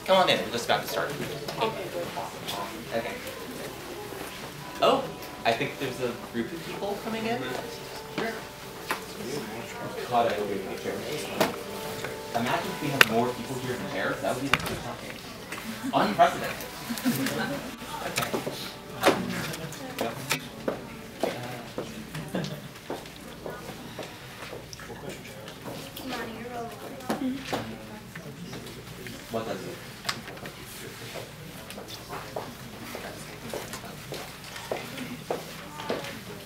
Come on in, we're just about to start. Okay. Oh, I think there's a group of people coming in. God, I hope we can get chairs. Imagine if we had more people here than chairs. That would be like shocking. Unprecedented. Okay. Imani, you're rolling. What does it?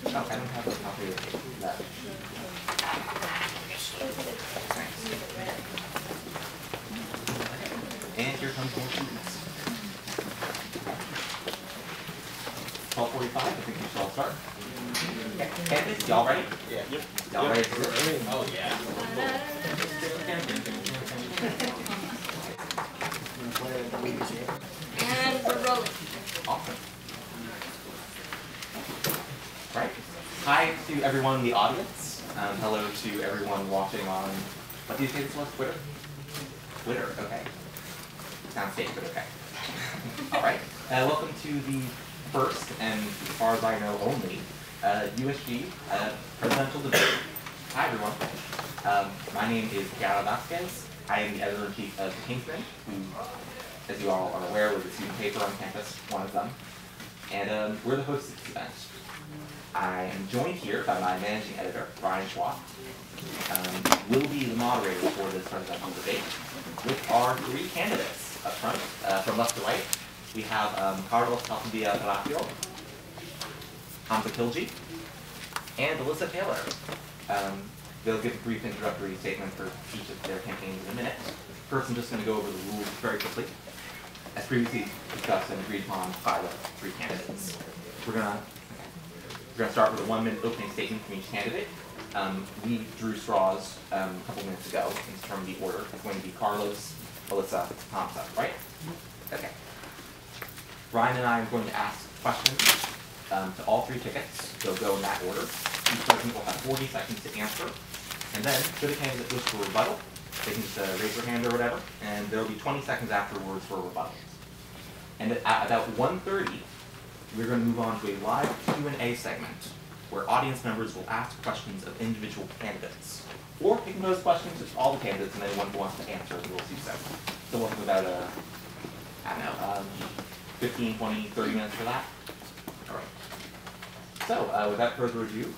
Oh, I don't have a copy of that. And here comes more students. 12:45, I think we should all start. Okay, candidates, y'all ready? Yeah. Yep. Y'all ready to do it? Oh, yeah. And we're rolling. Awesome. Right. Hi to everyone in the audience. Hello to everyone watching on, what do you say this was? Twitter? Twitter, okay. Sounds fake, but okay. All right. Welcome to the first, and as far as I know, only, USG presidential debate. Hi, everyone. My name is Gara Vasquez. I am the editor-in-chief of The Kingsman, who, as you all are aware, was a student paper on campus, one of them. And we're the hosts of this event. I am joined here by my managing editor, Brian Schwab. Will be the moderator for this presidential debate with our three candidates up front. From left to right, we have Carlos Palacio, Hamza Kilji, and Alyssa Taylor. They'll give a brief introductory statement for each of their campaigns in a minute. First, I'm just going to go over the rules very quickly. As previously discussed and agreed upon by the three candidates, we're going to start with a 1-minute opening statement from each candidate. We drew straws a couple minutes ago in terms of the order. It's going to be Carlos, Alyssa, Hamza, right? Okay. Ryan and I are going to ask questions to all three tickets. They'll go in that order. Each person will have 40 seconds to answer. And then, should a candidate wish for rebuttal, they can just raise their hand or whatever, and there will be 20 seconds afterwards for rebuttal. And at about 1:30, we're going to move on to a live Q&A segment where audience members will ask questions of individual candidates. Or you can pose questions to all the candidates and anyone who wants to answer will do so. So we'll have about, 15, 20, 30 minutes for that. All right. So without further ado,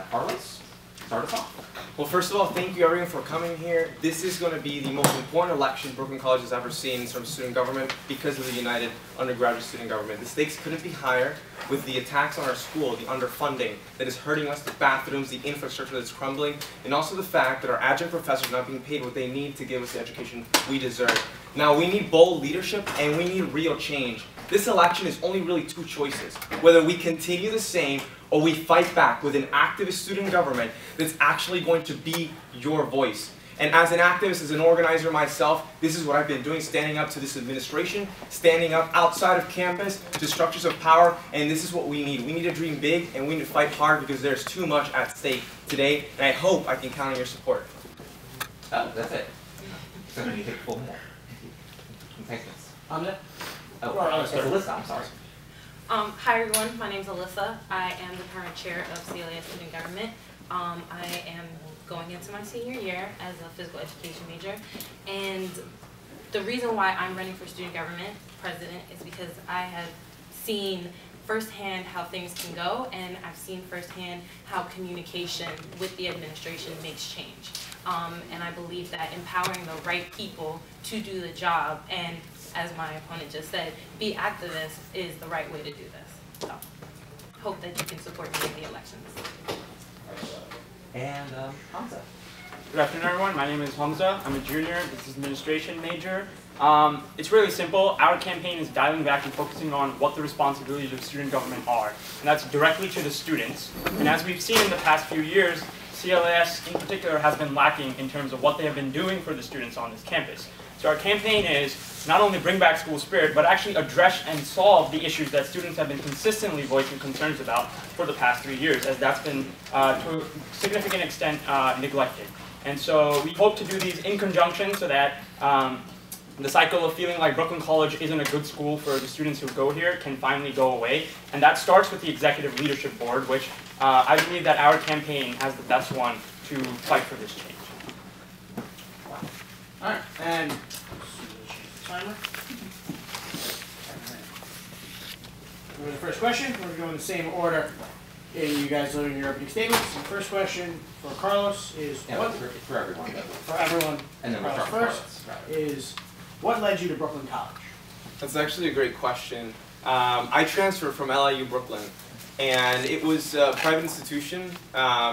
Carlos, start us off. Well, first of all, thank you everyone for coming here. This is going to be the most important election Brooklyn College has ever seen in terms of student government because of the United Undergraduate Student Government. The stakes couldn't be higher with the attacks on our school, the underfunding that is hurting us, the bathrooms, the infrastructure that's crumbling, and also the fact that our adjunct professors are not being paid what they need to give us the education we deserve. Now, we need bold leadership and we need real change. This election is only really two choices, whether we continue the same or we fight back with an activist student government that's actually going to be your voice. And as an activist, as an organizer myself, this is what I've been doing, standing up to this administration, standing up outside of campus to structures of power, and this is what we need. We need to dream big and we need to fight hard because there's too much at stake today, and I hope I can count on your support. Oh, that's it. So you take full more. Thanks. Hamza? Oh, it's Alyssa, I'm sorry. Hi everyone, my name is Alyssa. I am the current chair of CLA Student Government. I am going into my senior year as a physical education major, and the reason why I'm running for student government president is because I have seen firsthand how things can go, and I've seen firsthand how communication with the administration makes change. And I believe that empowering the right people to do the job, and as my opponent just said, be activists is the right way to do this. So, hope that you can support me in the elections. And Hamza. Good afternoon, everyone. My name is Hamza. I'm a junior. This is administration major. It's really simple. Our campaign is dialing back and focusing on what the responsibilities of student government are, and that's directly to the students. And as we've seen in the past few years, CLAS in particular has been lacking in terms of what they have been doing for the students on this campus. So our campaign is not only bring back school spirit, but actually address and solve the issues that students have been consistently voicing concerns about for the past 3 years, as that's been to a significant extent neglected. And so we hope to do these in conjunction so that the cycle of feeling like Brooklyn College isn't a good school for the students who go here can finally go away. And that starts with the Executive Leadership Board, which I believe that our campaign has the best one to fight for this change. Wow. All right, and timer. For the first question, we're going to go in the same order. You guys delivering your opening statements. The first question for Carlos is what? For everyone. For everyone. And then Carlos first is what led you to Brooklyn College? That's actually a great question. I transferred from LIU Brooklyn, and it was a private institution.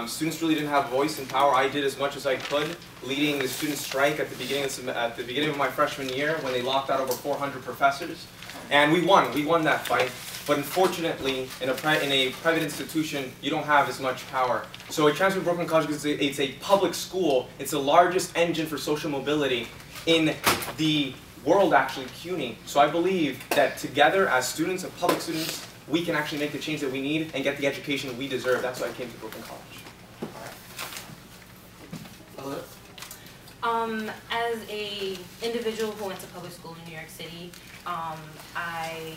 Students really didn't have voice and power. I did as much as I could, leading the student strike at the beginning of my freshman year when they locked out over 400 professors, and we won. We won that fight. But unfortunately, in a private institution, you don't have as much power. So I transferred to Brooklyn College because it's a public school. It's the largest engine for social mobility in the world, actually, CUNY. So I believe that together, as students, as public students, we can actually make the change that we need and get the education that we deserve. That's why I came to Brooklyn College. As a individual who went to public school in New York City, I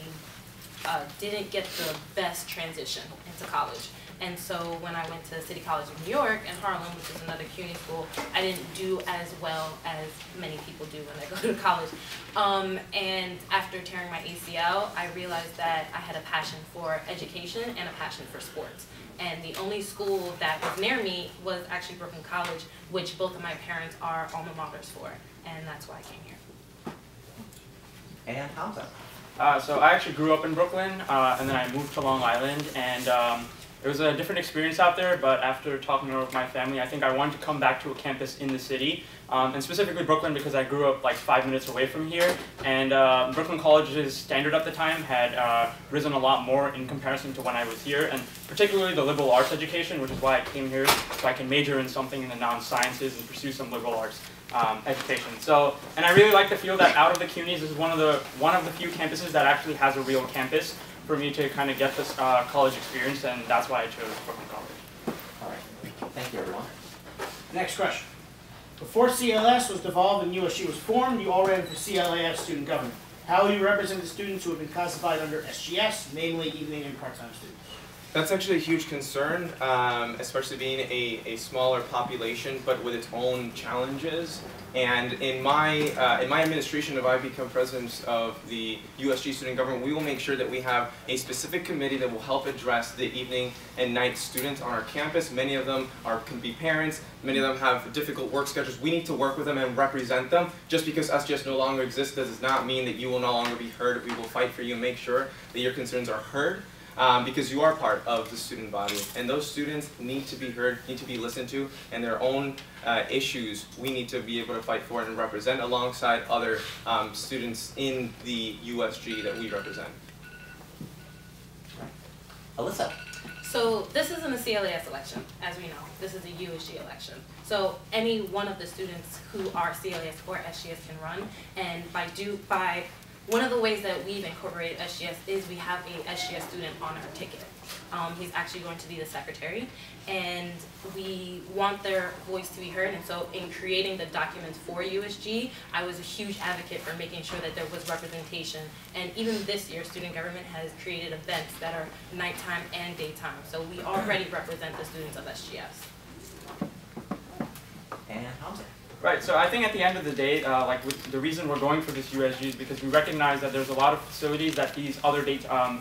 didn't get the best transition into college. And so when I went to City College of New York in Harlem, which is another CUNY school, I didn't do as well as many people do when they go to college. And after tearing my ACL, I realized that I had a passion for education and a passion for sports. And the only school that was near me was actually Brooklyn College, which both of my parents are alma maters for. And that's why I came here. And Hamza. So I actually grew up in Brooklyn, and then I moved to Long Island, and it was a different experience out there, but after talking with my family, I think I wanted to come back to a campus in the city, and specifically Brooklyn because I grew up like 5 minutes away from here, and Brooklyn College's standard at the time had risen a lot more in comparison to when I was here, and particularly the liberal arts education, which is why I came here, so I can major in something in the non-sciences and pursue some liberal arts education. So, and I really like to feel that out of the CUNYs, this is one of the few campuses that actually has a real campus for me to kind of get this college experience, and that's why I chose Brooklyn College. All right. Thank you, everyone. Next question. Before CLS was devolved and USG was formed, you all ran for CLAS student government. How will you represent the students who have been classified under SGS, namely evening and part-time students? That's actually a huge concern, especially being a smaller population, but with its own challenges. And in my administration, if I become president of the USG student government, we will make sure that we have a specific committee that will help address the evening and night students on our campus. Many of them can be parents. Many of them have difficult work schedules. We need to work with them and represent them. Just because SGS no longer exists does not mean that you will no longer be heard. We will fight for you and make sure that your concerns are heard. Because you are part of the student body, and those students need to be heard, need to be listened to, and their own issues we need to be able to fight for and represent alongside other students in the USG that we represent. Alyssa. So this isn't a CLAS election, as we know. This is a USG election. So any one of the students who are CLAS or SGS can run, and by one of the ways that we've incorporated SGS is we have a SGS student on our ticket. He's actually going to be the secretary, and we want their voice to be heard. And so in creating the documents for USG, I was a huge advocate for making sure that there was representation. And even this year, student government has created events that are nighttime and daytime. So we already represent the students of SGS. And Hamza. Right, so I think at the end of the day, the reason we're going for this USG is because we recognize that there's a lot of facilities that these other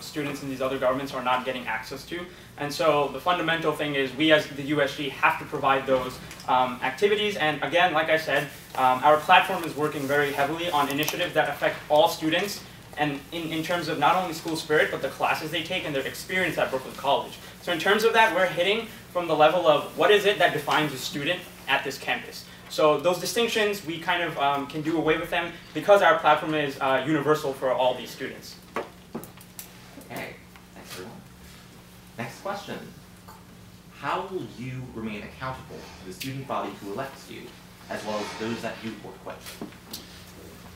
students in these other governments are not getting access to. And so the fundamental thing is we as the USG have to provide those activities. And again, like I said, our platform is working very heavily on initiatives that affect all students, and in terms of not only school spirit, but the classes they take and their experience at Brooklyn College. So in terms of that, we're hitting from the level of what is it that defines a student at this campus. So those distinctions, we kind of can do away with them because our platform is universal for all these students. Okay, thanks everyone. Next question. How will you remain accountable to the student body who elects you, as well as those that you work with?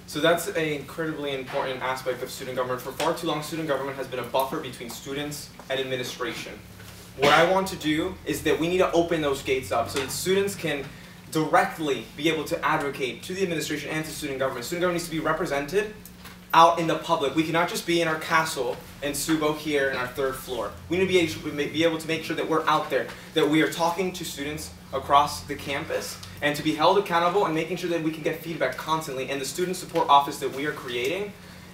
So that's an incredibly important aspect of student government. For far too long, student government has been a buffer between students and administration. What I want to do is that we need to open those gates up so that students can directly be able to advocate to the administration and to student government. Student government needs to be represented out in the public. We cannot just be in our castle and SUBO here in our 3rd floor. We need to be able to make sure that we're out there, that we are talking to students across the campus, and to be held accountable and making sure that we can get feedback constantly. And the student support office that we are creating,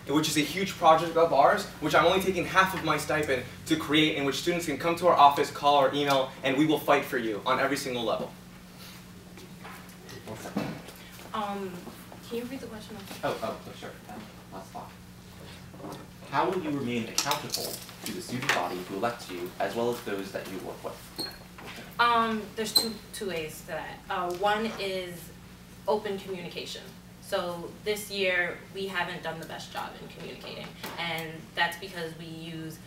which is a huge project of ours, which I'm only taking half of my stipend to create, in which students can come to our office, call or email, and we will fight for you on every single level. Can you repeat the question? Sure. Last thought. How will you remain accountable to the student body who elects you, as well as those that you work with? There's two ways to that. One is open communication. So this year we haven't done the best job in communicating, and that's because we use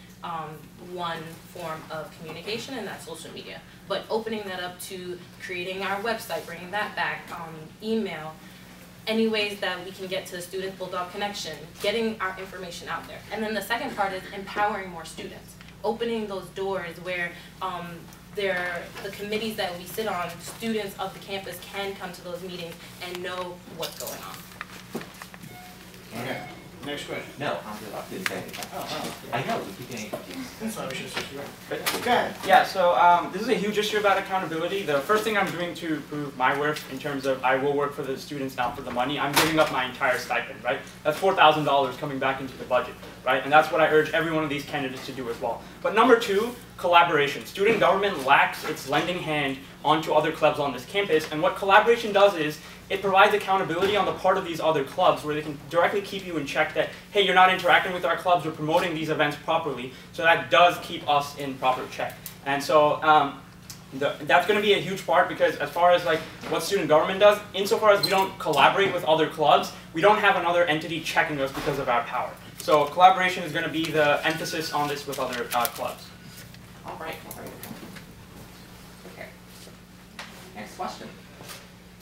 one form of communication, and that's social media. But opening that up to creating our website, bringing that back, email, any ways that we can get to the Student Bulldog Connection, getting our information out there. And then the second part is empowering more students, opening those doors where the committees that we sit on, students of the campus can come to those meetings and know what's going on. Okay. Next question. No, I didn't say anything. Oh. I know, we keep getting confused. That's why we should have switched you around. Okay. Yeah, so this is a huge issue about accountability. The first thing I'm doing to prove my worth in terms of I will work for the students, not for the money, I'm giving up my entire stipend, right? That's $4,000 coming back into the budget, right? And that's what I urge every one of these candidates to do as well. But number 2, collaboration. Student government lacks its lending hand onto other clubs on this campus, and what collaboration does is it provides accountability on the part of these other clubs where they can directly keep you in check that, hey, you're not interacting with our clubs, we're promoting these events properly, so that does keep us in proper check. And so that's going to be a huge part, because as far as like what student government does, insofar as we don't collaborate with other clubs, we don't have another entity checking us because of our power. So collaboration is going to be the emphasis on this with other clubs. All right. Okay. Next question.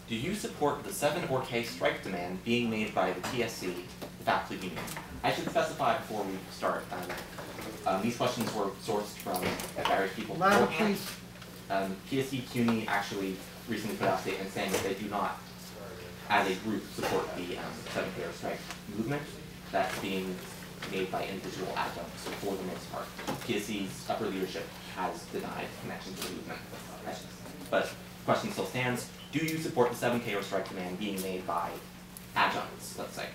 Do you support the 7 or K strike demand being made by the TSC, the faculty union? I should specify before we start. These questions were sourced from various people. TSC CUNY actually recently put out a statement saying that they do not, as a group, support the 7K or strike movement that's being made by individual adjuncts for the most part. TSC's upper leadership has denied connection to the movement. But the question still stands. Do you support the 7K or strike demand being made by adjuncts, let's say?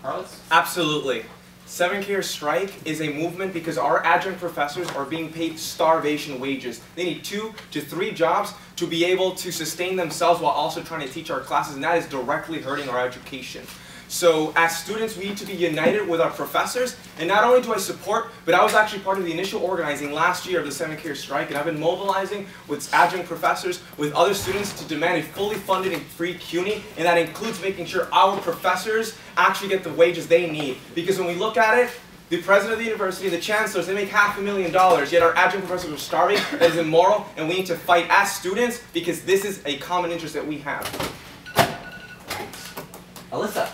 Carlos? Absolutely. 7K or strike is a movement because our adjunct professors are being paid starvation wages. They need 2 to 3 jobs to be able to sustain themselves while also trying to teach our classes, and that is directly hurting our education. So as students, we need to be united with our professors, and not only do I support, but I was actually part of the initial organizing last year of the 7K or strike, and I've been mobilizing with adjunct professors, with other students to demand a fully funded and free CUNY, and that includes making sure our professors actually get the wages they need. Because when we look at it, the president of the university, the chancellors, they make $500,000, yet our adjunct professors are starving. That is immoral, and we need to fight as students because this is a common interest that we have. Alyssa?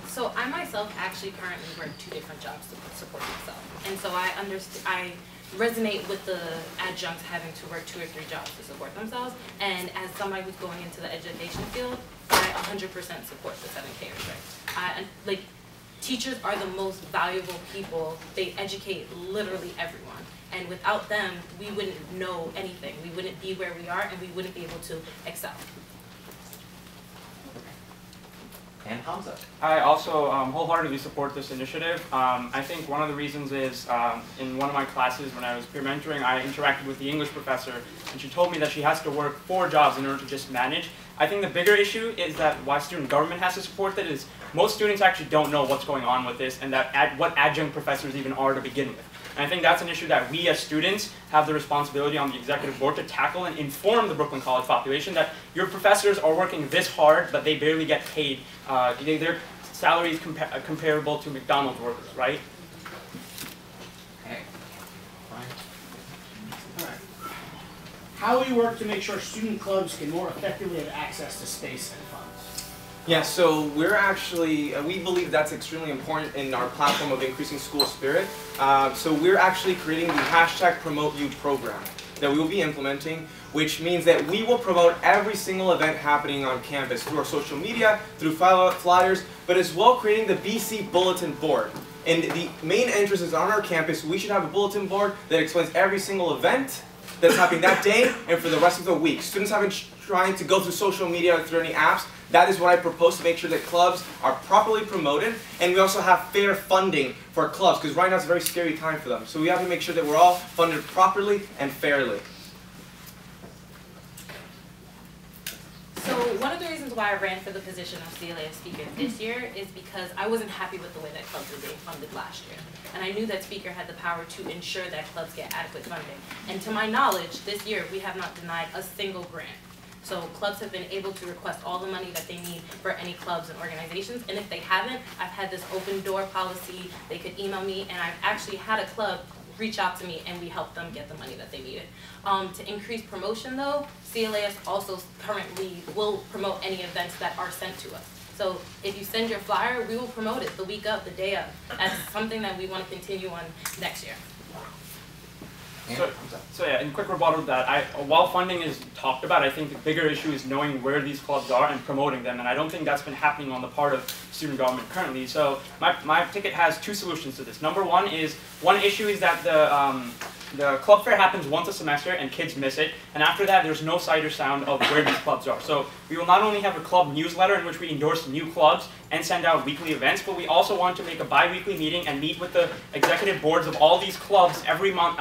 So I myself actually currently work 2 different jobs to support myself. And so I resonate with the adjuncts having to work 2 or 3 jobs to support themselves. And as somebody who's going into the education field, I 100% support the 7K or strike. Teachers are the most valuable people. They educate literally everyone. And without them, we wouldn't know anything. We wouldn't be where we are, and we wouldn't be able to excel. And Hamza? I also wholeheartedly support this initiative. I think one of the reasons is in one of my classes when I was peer mentoring, I interacted with the English professor, and she told me that she has to work 4 jobs in order to just manage. I think the bigger issue is that why student government has to support that is most students actually don't know what's going on with this and that what adjunct professors even are to begin with. And I think that's an issue that we as students have the responsibility on the executive board to tackle and inform the Brooklyn College population that your professors are working this hard, but they barely get paid. Their salary is comparable to McDonald's workers, right? Okay. Alright. How will you work to make sure student clubs can more effectively have access to space and funds? Yeah, so we're actually, we believe that's extremely important in our platform of increasing school spirit. So we're actually creating the #PromoteYou program. that we will be implementing, which means that we will promote every single event happening on campus through our social media, through flyers, but as well creating the BC Bulletin Board. And the main interest is on our campus, we should have a bulletin board that explains every single event that's happening that day and for the rest of the week. Students haven't trying to go through social media or through any apps. That is what I propose to make sure that clubs are properly promoted, and we also have fair funding for clubs, because right now it's a very scary time for them. So we have to make sure that we're all funded properly and fairly. So one of the reasons why I ran for the position of CLAS speaker this year is because I wasn't happy with the way that clubs were being funded last year. And I knew that speaker had the power to ensure that clubs get adequate funding. And to my knowledge, this year we have not denied a single grant. So clubs have been able to request all the money that they need for any clubs and organizations. And if they haven't, I've had this open door policy. They could email me, and I've actually had a club reach out to me, and we helped them get the money that they needed. To increase promotion though, CLAS also currently will promote any events that are sent to us. So if you send your flyer, we will promote it the week of, the day of. That's something that we want to continue on next year. So yeah, in quick rebuttal to that, while funding is talked about, I think the bigger issue is knowing where these clubs are and promoting them, and I don't think that's been happening on the part of student government currently. So my ticket has two solutions to this. Number one issue is that the club fair happens once a semester and kids miss it, and after that there's no sight or sound of where these clubs are. So we will not only have a club newsletter in which we endorse new clubs and send out weekly events, but we also want to make a bi-weekly meeting and meet with the executive boards of all these clubs every month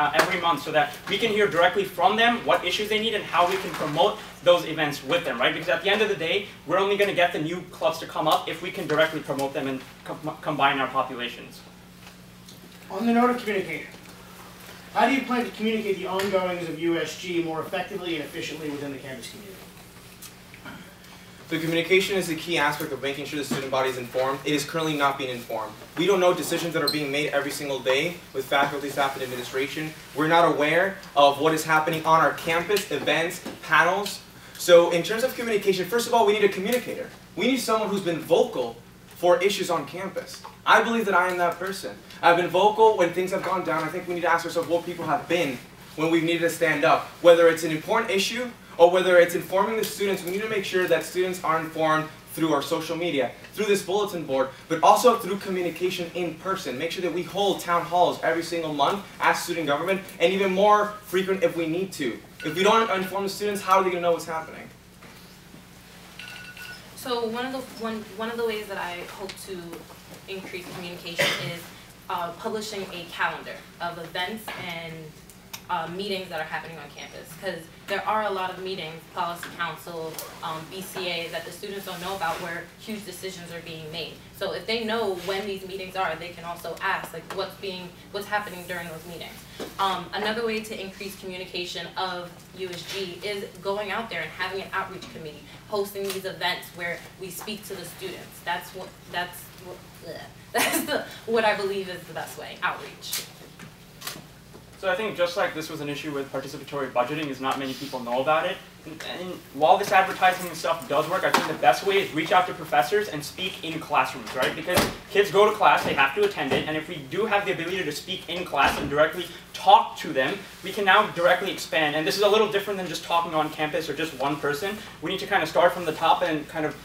so that we can hear directly from them what issues they need and how we can promote those events with them, right? Because at the end of the day, we're only going to get the new clubs to come up if we can directly promote them and combine our populations. On the note of communication, how do you plan to communicate the ongoings of USG more effectively and efficiently within the campus community? So communication is the key aspect of making sure the student body is informed. It is currently not being informed. We don't know decisions that are being made every single day with faculty, staff, and administration. We're not aware of what is happening on our campus, events, panels. So in terms of communication, first of all, we need a communicator. We need someone who's been vocal for issues on campus. I believe that I am that person. I've been vocal when things have gone down. I think we need to ask ourselves what people have been when we've needed to stand up. Whether it's an important issue or whether it's informing the students, we need to make sure that students are informed through our social media, through this bulletin board, but also through communication in person. Make sure that we hold town halls every single month as student government, and even more frequent if we need to. If we don't inform the students, how are they going to know what's happening? So one of the ways that I hope to increase communication is publishing a calendar of events and meetings that are happening on campus, because there are a lot of meetings, policy council, BCA, that the students don't know about where huge decisions are being made. So if they know when these meetings are, they can also ask like what's happening during those meetings. Another way to increase communication of USG is going out there and having an outreach committee, hosting these events where we speak to the students. That's what I believe is the best way, outreach. So I think just like this was an issue with participatory budgeting, is not many people know about it. And while this advertising and stuff does work, I think the best way is reach out to professors and speak in classrooms, right? Because kids go to class, they have to attend it, and if we do have the ability to speak in class and directly talk to them, we can now directly expand. And this is a little different than just talking on campus or just one person. We need to kind of start from the top and kind of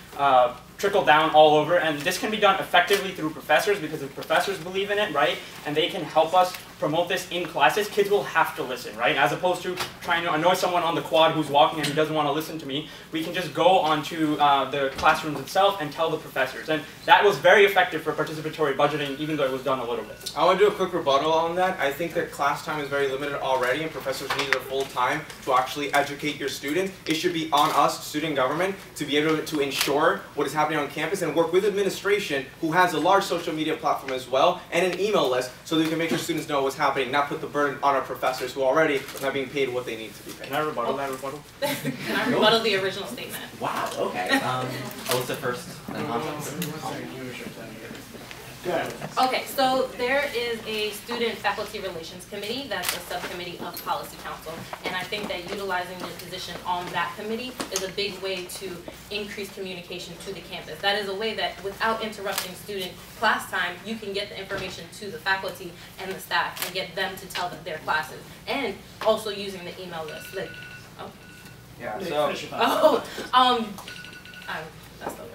trickle down all over, and this can be done effectively through professors, because if professors believe in it, right, and they can help us promote this in classes, kids will have to listen, right? As opposed to trying to annoy someone on the quad who's walking and he doesn't want to listen to me, we can just go onto the classrooms itself and tell the professors. And that was very effective for participatory budgeting, even though it was done a little bit. I want to do a quick rebuttal on that. I think that class time is very limited already, and professors need their full time to actually educate your students. It should be on us, student government, to be able to ensure what is happening on campus and work with administration, who has a large social media platform as well, and an email list, so that we can make sure students know what's happening, not put the burden on our professors who already are not being paid what they need to be paid. Can I rebuttal that rebuttal? Can I rebuttal the original statement? Wow, okay. Alyssa first, then Hamza. Good. Okay, so there is a student-faculty relations committee that's a subcommittee of policy council, and I think that utilizing your position on that committee is a big way to increase communication to the campus. That is a way that, without interrupting student class time, you can get the information to the faculty and the staff and get them to tell their classes, and also using the email list. Like, oh, Yeah. Finish your thought. that's over.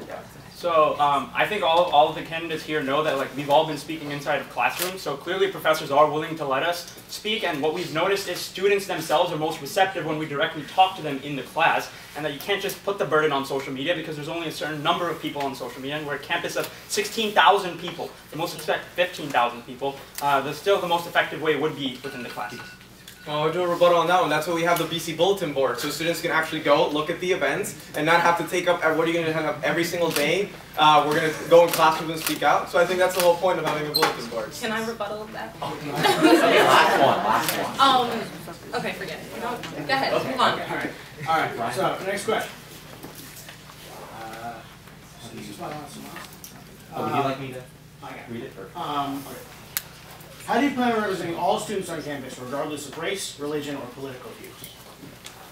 So I think all of the candidates here know that like we've all been speaking inside of classrooms, so clearly professors are willing to let us speak, and what we've noticed is students themselves are most receptive when we directly talk to them in the class, and that you can't just put the burden on social media because there's only a certain number of people on social media, and we're a campus of 16,000 people, the most expect 15,000 people, still the most effective way would be within the classes. Well, we'll do a rebuttal on that one. That's why we have the BC Bulletin Board, so students can actually go look at the events and not have to take up, what are you going to have every single day? We're going to go in classrooms and speak out. So I think that's the whole point of having a bulletin board. Can I rebuttal that? Okay, last one. Okay, forget it. No, go ahead, move on. All right. So next question. Would you like me to I got it. read it? Or? Okay. How do you plan on representing all students on campus, regardless of race, religion, or political views?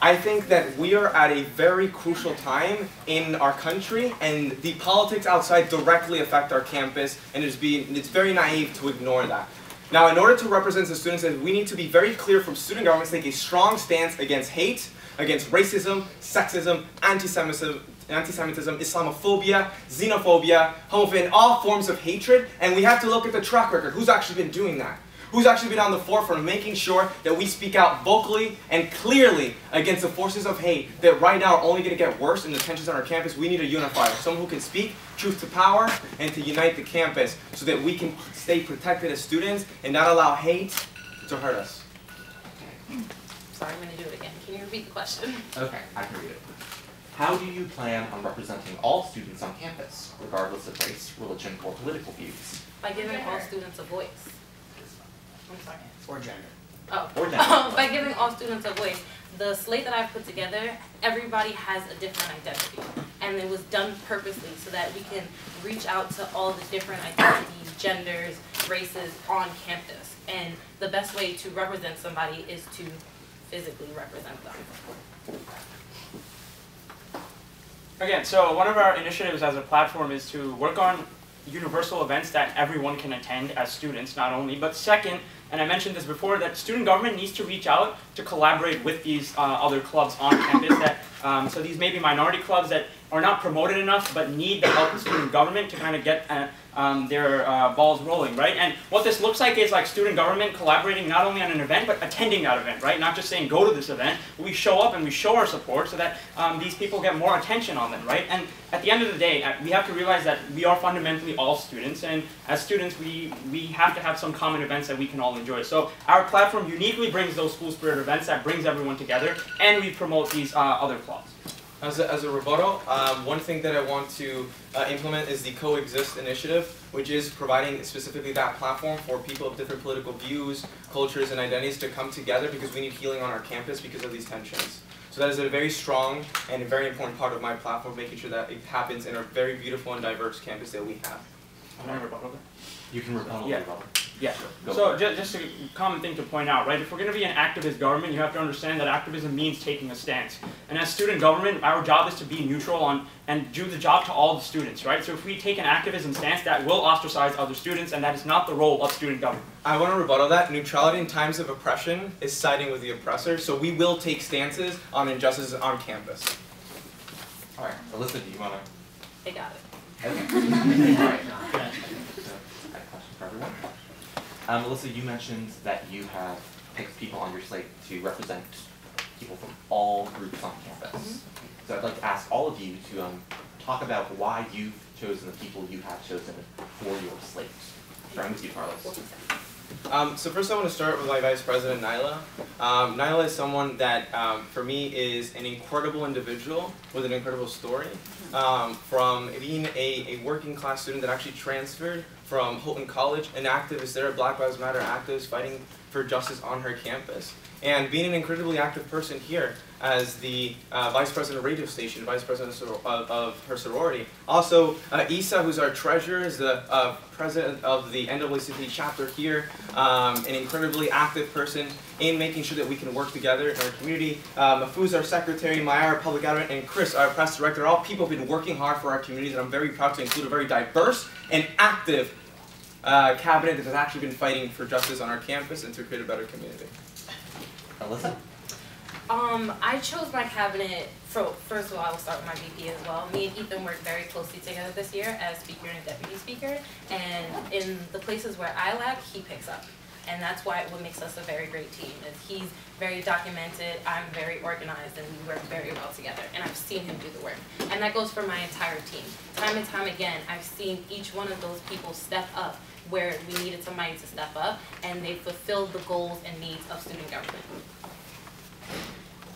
I think that we are at a very crucial time in our country, and the politics outside directly affect our campus, and it's very naive to ignore that. Now, in order to represent the students, we need to be very clear from student governments, take a strong stance against hate, against racism, sexism, anti-Semitism, Islamophobia, xenophobia, homophobia, and all forms of hatred, and we have to look at the track record. Who's actually been doing that? Who's actually been on the forefront of making sure that we speak out vocally and clearly against the forces of hate that right now are only going to get worse in the tensions on our campus? We need a unifier, someone who can speak truth to power and to unite the campus so that we can stay protected as students and not allow hate to hurt us. Sorry, I'm going to do it again. Can you repeat the question? Okay, I can read it. How do you plan on representing all students on campus, regardless of race, religion, or political views? By giving all students a voice. I'm sorry. Or gender. Oh. Or gender. By giving all students a voice. The slate that I've put together, everybody has a different identity. And it was done purposely so that we can reach out to all the different identities, genders, races on campus. And the best way to represent somebody is to physically represent them. Again, so one of our initiatives as a platform is to work on universal events that everyone can attend as students, not only, but second, and I mentioned this before, that student government needs to reach out to collaborate with these other clubs on campus. That so these may be minority clubs that are not promoted enough, but need the help of student government to kind of get their balls rolling, right? And what this looks like is like student government collaborating not only on an event, but attending that event, right? Not just saying go to this event, but we show up and we show our support so that these people get more attention on them, right? And at the end of the day, we have to realize that we are fundamentally all students, and as students, we have to have some common events that we can all enjoy. So our platform uniquely brings those school spirit events that brings everyone together, and we promote these other clubs. As a rebuttal, one thing that I want to implement is the Coexist initiative, which is providing specifically that platform for people of different political views, cultures, and identities to come together because we need healing on our campus because of these tensions. So that is a very strong and a very important part of my platform, making sure that it happens in a very beautiful and diverse campus that we have. Can I rebuttal that? You can rebuttal. Yeah. Rebuttal. Yeah. So just a common thing to point out, right? If we're going to be an activist government, you have to understand that activism means taking a stance. And as student government, our job is to be neutral on and do the job to all the students, right? So if we take an activism stance, that will ostracize other students, and that is not the role of student government. I want to rebuttal that. Neutrality in times of oppression is siding with the oppressor, so we will take stances on injustices on campus. All right, Alyssa, do you want to? They got it. Okay. All right. So, I have a question for everyone. Alyssa, you mentioned that you have picked people on your slate to represent people from all groups on campus. Mm-hmm. So I'd like to ask all of you to talk about why you've chosen the people you have chosen for your slate. Starting with you, Carlos. So first I want to start with my Vice President, Nyla. Nyla is someone that, for me, is an incredible individual with an incredible story. From being a working class student that actually transferred from Houghton College, an activist there, Black Lives Matter activist fighting for justice on her campus. and being an incredibly active person here as the vice president of radio station, vice president of her sorority. Also, Isa, who's our treasurer, is the president of the NAACP chapter here, an incredibly active person in making sure that we can work together in our community. Mahfouz, our secretary, Maya, our public advocate, and Chris, our press director, all people who've been working hard for our communities, and I'm very proud to include a very diverse and active cabinet that has actually been fighting for justice on our campus and to create a better community. Alyssa? I chose my cabinet, first of all, I will start with my VP as well. Me and Ethan worked very closely together this year as speaker and deputy speaker, and in the places where I lack, he picks up. And that's what makes us a very great team, is he's very documented, I'm very organized, and we work very well together. And I've seen him do the work. And that goes for my entire team. Time and time again, I've seen each one of those people step up where we needed somebody to step up, and they fulfilled the goals and needs of student government.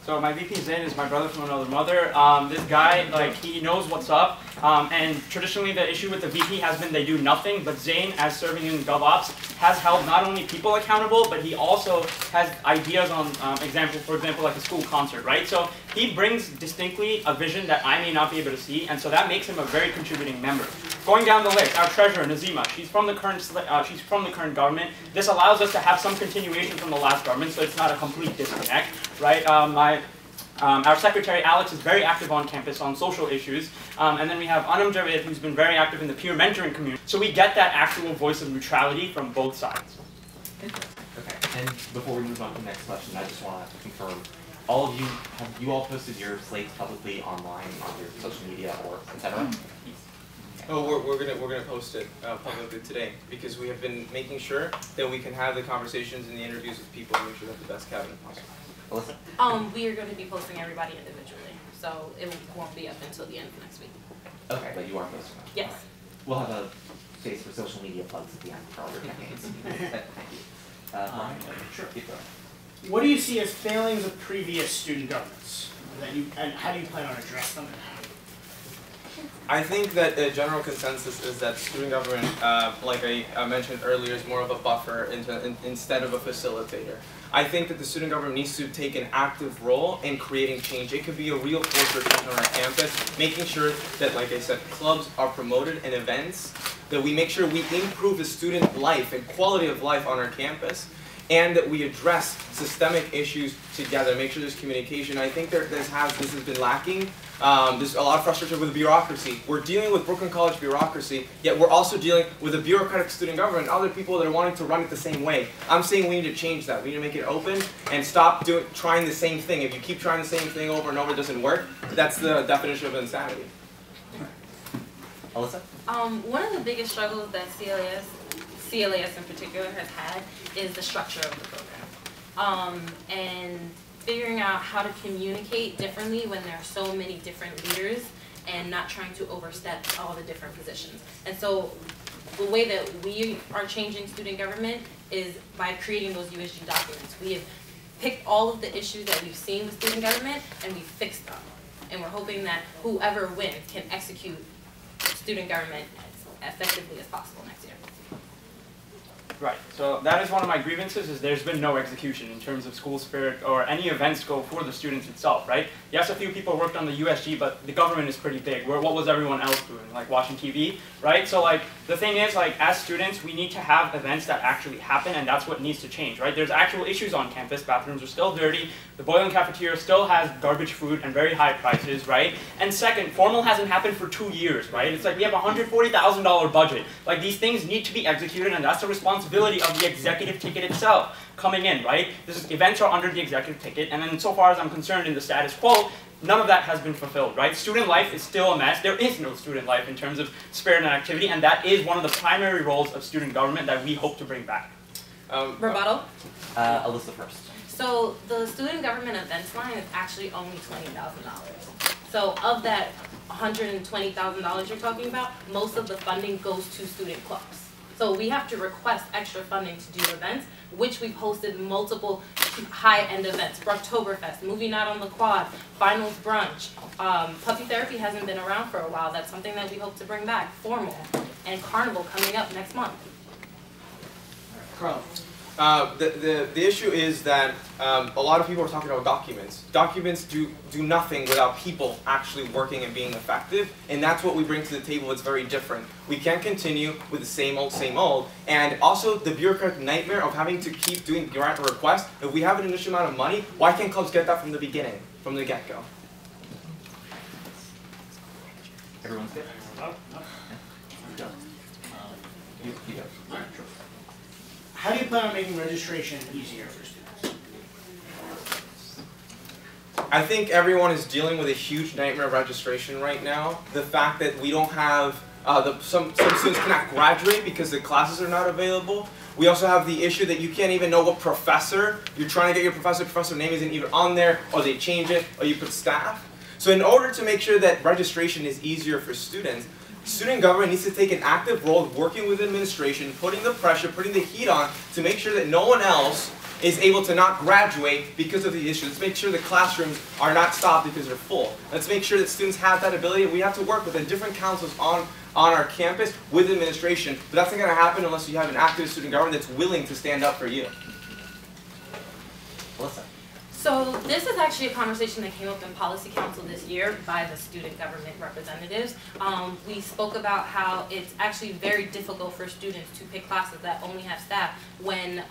So my VP Zain is my brother from another mother. This guy, like, he knows what's up. And traditionally the issue with the VP has been they do nothing, but Zain, as serving in GovOps, has held not only people accountable, but he also has ideas on, for example, like a school concert, right? So he brings distinctly a vision that I may not be able to see, and so that makes him a very contributing member. Going down the list, our treasurer, Nazima, she's from the current government. This allows us to have some continuation from the last government, so it's not a complete disconnect, right? Our secretary, Alex, is very active on campus on social issues. And then we have Anam Javed, who's been very active in the peer mentoring community. So we get that actual voice of neutrality from both sides. Okay, and before we move on to the next question, I just want to confirm, all of you, have you all posted your slates publicly online on your social media or etc.? Oh, we're gonna post it publicly today because we have been making sure that we can have the conversations and the interviews with people and make sure that the best cabinet possible. Alyssa? We are going to be posting everybody individually, so it won't be up until the end of next week. Okay, but you are posting them. Yes. We'll have a space for social media plugs at the end for all your campaigns. Thank you. Ryan? Sure. Keep going. What do you see as failings of previous student governments, and how do you plan on addressing them? I think that the general consensus is that student government, like I mentioned earlier, is more of a buffer instead of a facilitator. I think that the student government needs to take an active role in creating change. It could be a real force for change on our campus, making sure that, like I said, clubs are promoted and events, that we make sure we improve the student life and quality of life on our campus, and that we address systemic issues together, make sure there's communication. I think this has been lacking. There's a lot of frustration with bureaucracy. We're dealing with Brooklyn College bureaucracy, yet we're also dealing with a bureaucratic student government, other people that are wanting to run it the same way. I'm saying we need to change that. We need to make it open and stop trying the same thing. If you keep trying the same thing over and over, it doesn't work. That's the definition of insanity. Alyssa? One of the biggest struggles that CLAS in particular has had is the structure of the program. And figuring out how to communicate differently when there are so many different leaders and not trying to overstep all the different positions. And so the way that we are changing student government is by creating those USG documents. We have picked all of the issues that we've seen with student government and we fixed them. And we're hoping that whoever wins can execute student government as effectively as possible next year. Right, so that is one of my grievances, is there's been no execution in terms of school spirit or any events go for the students itself, right? Yes, a few people worked on the USG, but the government is pretty big. What was everyone else doing? Like watching TV, right? So like, the thing is, like, as students, we need to have events that actually happen, and that's what needs to change, right? There's actual issues on campus. Bathrooms are still dirty. The boiling cafeteria still has garbage food and very high prices, right? And second, formal hasn't happened for 2 years, right? It's like we have a $140,000 budget. Like, these things need to be executed, and that's the responsibility of the executive ticket itself coming in, right? Events are under the executive ticket, and then so far as I'm concerned in the status quo, none of that has been fulfilled, right? Student life is still a mess. There is no student life in terms of spirit and activity, and that is one of the primary roles of student government that we hope to bring back. Rebuttal? Alyssa first. So the student government events line is actually only $20,000. So of that $120,000 you're talking about, most of the funding goes to student clubs. So we have to request extra funding to do events, which we've hosted multiple high-end events. Brooktoberfest, Movie Night on the Quad, Finals Brunch. Puppy Therapy hasn't been around for a while. That's something that we hope to bring back. Formal and Carnival coming up next month. Carl. The issue is that a lot of people are talking about documents. Documents do nothing without people actually working and being effective, and that's what we bring to the table. It's very different. We can't continue with the same old, and also the bureaucratic nightmare of having to keep doing grant requests. If we have an initial amount of money, why can't clubs get that from the beginning, from the get-go? Everyone's good? No. Go. You go. All right, sure. How do you plan on making registration easier for students? I think everyone is dealing with a huge nightmare of registration right now. The fact that we don't have, some students cannot graduate because the classes are not available. We also have the issue that you can't even know what professor, you're trying to get your professor name isn't even on there, or they change it, or you put staff. So in order to make sure that registration is easier for students, student government needs to take an active role of working with administration, putting the pressure, putting the heat on to make sure that no one else is able to not graduate because of the issue. Let's make sure the classrooms are not stopped because they're full. Let's make sure that students have that ability. We have to work with the different councils on our campus with administration, but that's not going to happen unless you have an active student government that's willing to stand up for you. Melissa. So this is actually a conversation that came up in Policy Council this year by the student government representatives. We spoke about how it's actually very difficult for students to pick classes that only have staff when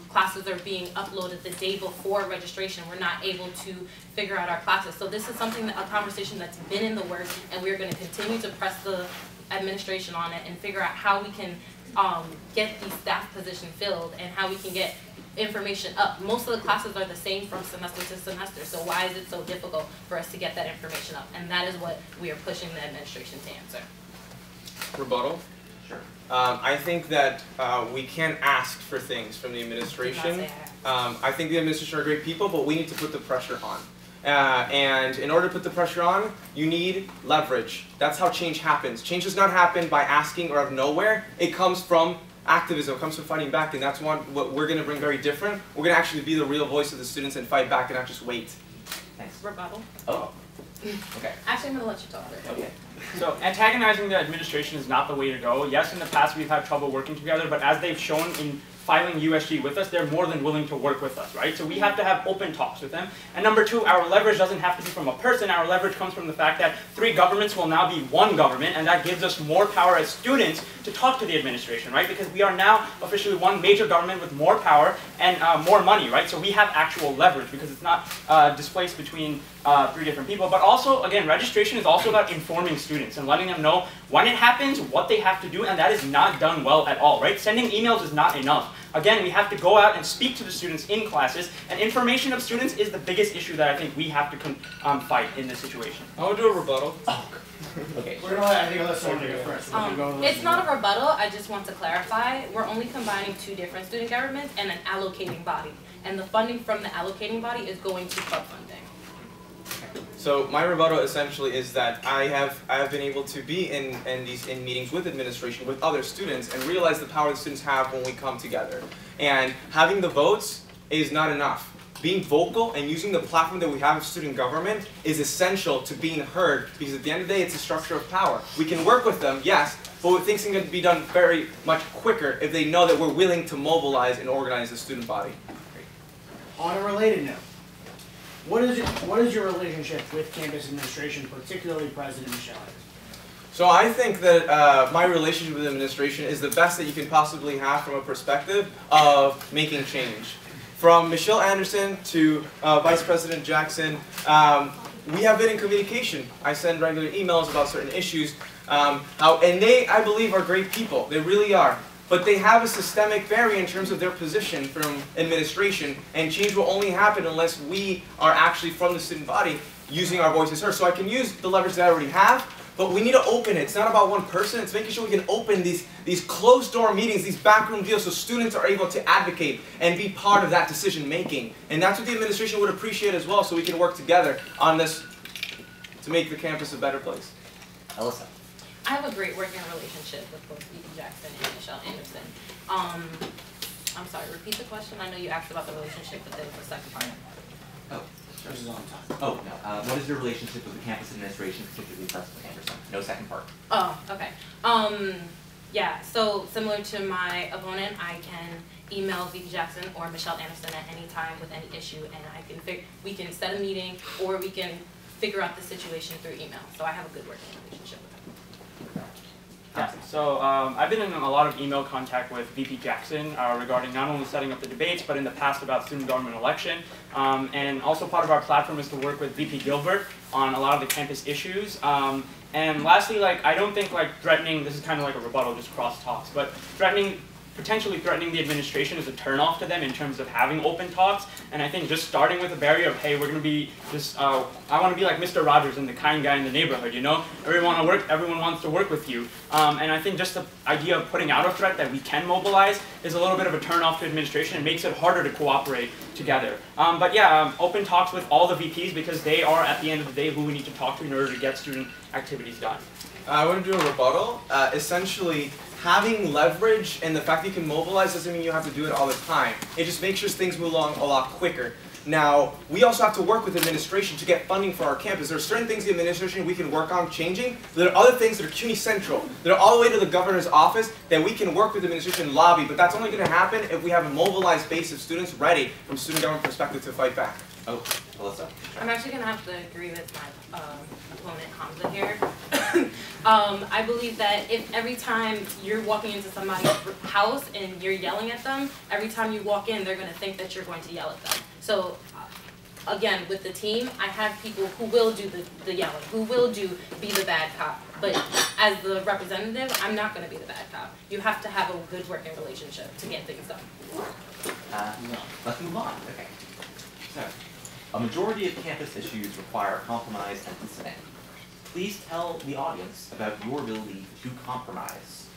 classes are being uploaded the day before registration. We're not able to figure out our classes. So this is something, a conversation that's been in the works, and we're going to continue to press the administration on it and figure out how we can get these staff positions filled and how we can get information up. Most of the classes are the same from semester to semester, so why is it so difficult for us to get that information up? And that is what we are pushing the administration to answer. Rebuttal? Sure. I think that we can't ask for things from the administration. I think the administration are great people, but we need to put the pressure on. And in order to put the pressure on, you need leverage. That's how change happens. Change does not happen by asking or out of nowhere. It comes from activism, comes from fighting back, and that's what we're going to bring very different. We're going to actually be the real voice of the students and fight back and not just wait. Thanks. Rebuttal. Oh. Okay. Actually, I'm going to let you talk first. Okay. So antagonizing the administration is not the way to go. Yes, in the past we've had trouble working together, but as they've shown in filing USG with us, they're more than willing to work with us, right? So we have to have open talks with them. And number two, our leverage doesn't have to be from a person. Our leverage comes from the fact that 3 governments will now be 1 government, and that gives us more power as students to talk to the administration, right? Because we are now officially 1 major government with more power and more money, right? So we have actual leverage because it's not displaced between 3 different people. But also, again, registration is also about informing students and letting them know when it happens, what they have to do, and that is not done well at all, right? Sending emails is not enough. Again, we have to go out and speak to the students in classes, and information of students is the biggest issue that I think we have to fight in this situation. I want to do a rebuttal. Okay. We're going to let, I think, let's go first. It's not a rebuttal, I just want to clarify. We're only combining 2 different student governments and an allocating body. And the funding from the allocating body is going to club funding. So my rebuttal essentially is that I have been able to be in meetings with administration, with other students, and realize the power the students have when we come together. And having the votes is not enough. Being vocal and using the platform that we have of student government is essential to being heard, because at the end of the day, it's a structure of power. We can work with them, yes, but things can be done very much quicker if they know that we're willing to mobilize and organize the student body. On a related note, what is your relationship with campus administration, particularly President Michelle? So I think that my relationship with administration is the best that you can possibly have from a perspective of making change. From Michelle Anderson to Vice President Jackson, we have been in communication. I send regular emails about certain issues, and they, I believe, are great people. They really are. But they have a systemic barrier in terms of their position from administration, and change will only happen unless we are actually from the student body using our voices heard. So I can use the leverage that I already have, but we need to open it. It's not about one person, it's making sure we can open these closed-door meetings, these backroom deals, so students are able to advocate and be part of that decision making. And that's what the administration would appreciate as well, so we can work together on this to make the campus a better place. Alyssa. I have a great working relationship with both V.P. Jackson and Michelle Anderson. I'm sorry, repeat the question. I know you asked about the relationship, but there was a second part. Oh, sure. This is on time. Oh, no. What is your relationship with the campus administration, particularly President Anderson? No second part. Oh, okay. Yeah, so similar to my opponent, I can email VP Jackson or Michelle Anderson at any time with any issue, and we can set a meeting or we can figure out the situation through email. So I have a good working relationship with them. Yeah, so I've been in a lot of email contact with VP Jackson regarding not only setting up the debates, but in the past about student government election. And also part of our platform is to work with VP Gilbert on a lot of the campus issues. And lastly, I don't think threatening, this is kind of like a rebuttal, just cross talks, but potentially threatening the administration is a turnoff to them in terms of having open talks. And I think just starting with a barrier of, hey, we're going to be just, I want to be like Mr. Rogers and the kind guy in the neighborhood, you know? Everyone wants to work with you. And I think just the idea of putting out a threat that we can mobilize is a little bit of a turnoff to administration. It makes it harder to cooperate together. But yeah, open talks with all the VPs because they are, at the end of the day, who we need to talk to in order to get student activities done. I want to do a rebuttal. Essentially, having leverage and the fact that you can mobilize doesn't mean you have to do it all the time. It just makes sure things move along a lot quicker. Now, we also have to work with administration to get funding for our campus. There are certain things the administration we can work on changing. There are other things that are CUNY central, that are all the way to the governor's office, that we can work with the administration and lobby. But that's only going to happen if we have a mobilized base of students ready from student government perspective to fight back. Oh, Melissa? I'm actually going to have to agree with my opponent, Hamza, here. I believe that if every time you're walking into somebody's house and you're yelling at them, every time you walk in, they're going to think that you're going to yell at them. So, again, with the team, I have people who will do the yelling, who will be the bad cop. But as the representative, I'm not going to be the bad cop. You have to have a good working relationship to get things done. Let's move on. Okay. So, a majority of campus issues require compromise and dissent. Please tell the audience about your ability to compromise.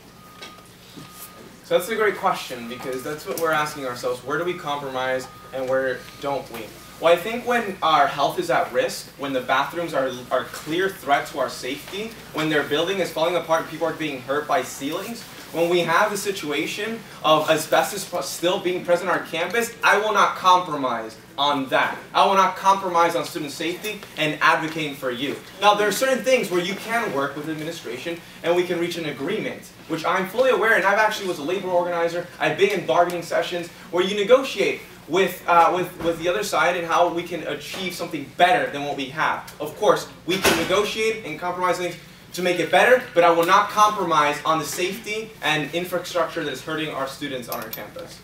So that's a great question because that's what we're asking ourselves. Where do we compromise and where don't we? Well, I think when our health is at risk, when the bathrooms are a clear threat to our safety, when their building is falling apart and people are being hurt by ceilings, when we have the situation of asbestos still being present on our campus, I will not compromise on that. I will not compromise on student safety and advocating for you. Now, there are certain things where you can work with administration and we can reach an agreement, which I'm fully aware, and I've actually was a labor organizer. I've been in bargaining sessions where you negotiate with the other side and how we can achieve something better than what we have. Of course, we can negotiate and compromise things to make it better, but I will not compromise on the safety and infrastructure that is hurting our students on our campus.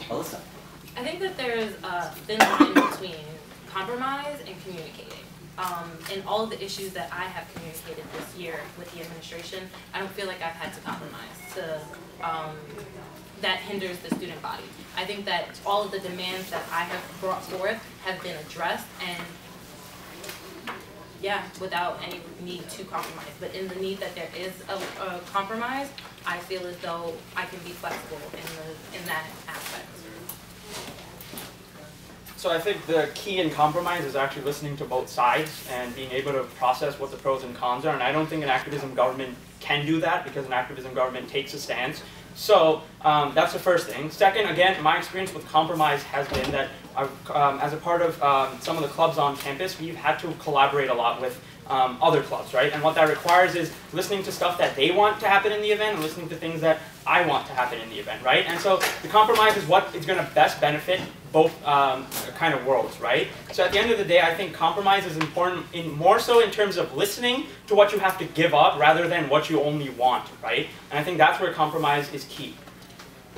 Alyssa? I think that there's a thin line between compromise and communicating. In all of the issues that I have communicated this year with the administration, I don't feel like I've had to compromise that hinders the student body. I think that all of the demands that I have brought forth have been addressed, and yeah, without any need to compromise. But in the need that there is a compromise, I feel as though I can be flexible in that aspect. So I think the key in compromise is actually listening to both sides and being able to process what the pros and cons are. And I don't think an activism government can do that because an activism government takes a stance. So that's the first thing. Second, again, my experience with compromise has been that as a part of some of the clubs on campus, we've had to collaborate a lot with other clubs, right? And what that requires is listening to stuff that they want to happen in the event and listening to things that I want to happen in the event, right? And so the compromise is what is going to best benefit both kind of worlds, right? So at the end of the day, I think compromise is important more so in terms of listening to what you have to give up rather than what you only want, right? And I think that's where compromise is key.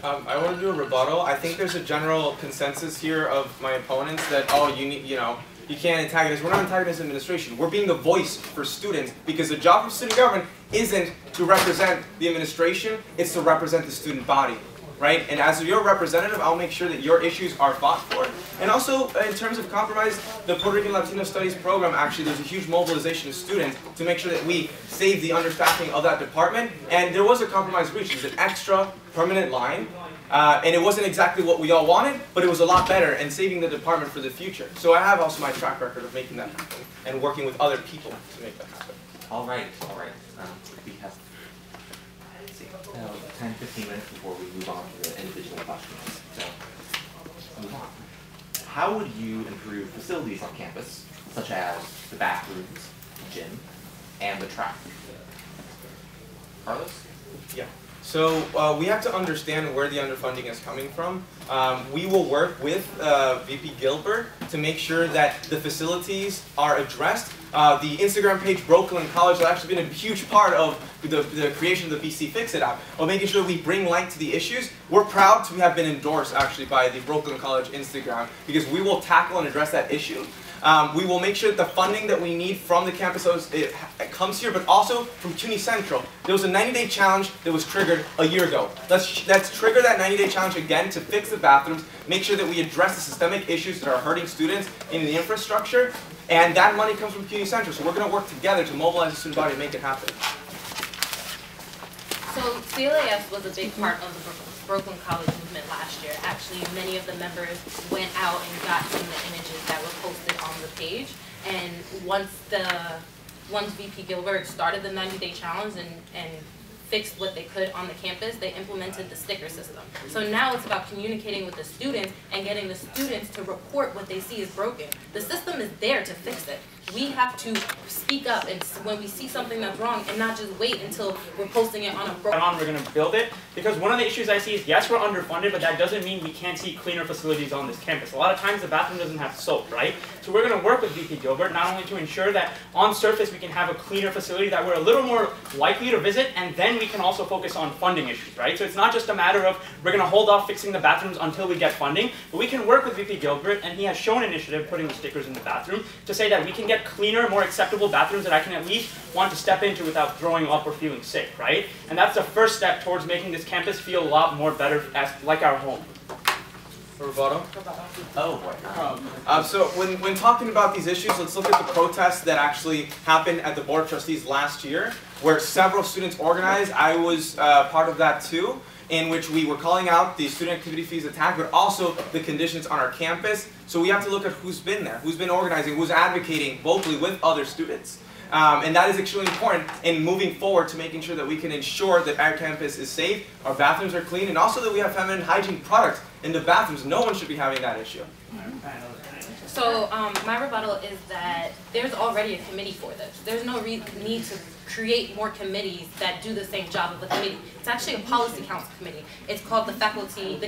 I want to do a rebuttal. I think there's a general consensus here of my opponents that, oh, you can't antagonize. We're not antagonizing administration. We're being the voice for students because the job of student government isn't to represent the administration, it's to represent the student body, right? And as your representative, I'll make sure that your issues are fought for. And also, in terms of compromise, the Puerto Rican Latino Studies program, actually, there's a huge mobilization of students to make sure that we save the understaffing of that department. And there was a compromise reached. There's an extra permanent line. And it wasn't exactly what we all wanted, but it was a lot better and saving the department for the future. So I have also my track record of making that happen and working with other people to make that happen. All right. We have 10, 15 minutes before we move on to the individual questions. So let's move on. How would you improve facilities on campus, such as the bathrooms, the gym, and the track? Carlos? Yeah. So we have to understand where the underfunding is coming from. We will work with VP Gilbert to make sure that the facilities are addressed. The Instagram page Brooklyn College has actually been a huge part of the creation of the BC Fix-It app, of making sure we bring light to the issues. We're proud to have been endorsed actually by the Brooklyn College Instagram because we will tackle and address that issue. We will make sure that the funding that we need from the campus it comes here, but also from CUNY Central. There was a 90-day challenge that was triggered a year ago. Let's trigger that 90-day challenge again to fix the bathrooms, make sure that we address the systemic issues that are hurting students in the infrastructure, and that money comes from CUNY Central. So we're going to work together to mobilize the student body and make it happen. So CLAS was a big part of the Brooklyn College movement last year. Actually, many of the members went out and got some of the images that were posted on the page. And once VP Gilbert started the 90-day challenge and fixed what they could on the campus, they implemented the sticker system. So now it's about communicating with the students and getting the students to report what they see is broken. The system is there to fix it. We have to speak up and when we see something that's wrong and not just wait until we're posting it on a We're going to build it because one of the issues I see is yes, we're underfunded, but that doesn't mean we can't see cleaner facilities on this campus. A lot of times the bathroom doesn't have soap, right? So we're going to work with VP Gilbert not only to ensure that on surface we can have a cleaner facility that we're a little more likely to visit, and then we can also focus on funding issues, right? So it's not just a matter of we're going to hold off fixing the bathrooms until we get funding, but we can work with VP Gilbert, and he has shown initiative putting the stickers in the bathroom to say that we can get cleaner, more acceptable bathrooms that I can at least want to step into without throwing up or feeling sick, right? And that's the first step towards making this campus feel a lot more better like our home. Rebuttal? Oh boy. So when talking about these issues, let's look at the protests that actually happened at the Board of Trustees last year, where several students organized. I was part of that too, in which we were calling out the student activity fees attack, but also the conditions on our campus. So we have to look at who's been there, who's been organizing, who's advocating vocally with other students. And that is extremely important in moving forward to making sure that we can ensure that our campus is safe, our bathrooms are clean, and also that we have feminine hygiene products in the bathrooms. No one should be having that issue. So my rebuttal is that there's already a committee for this. There's no need to create more committees that do the same job of the committee. It's actually a policy council committee. It's called the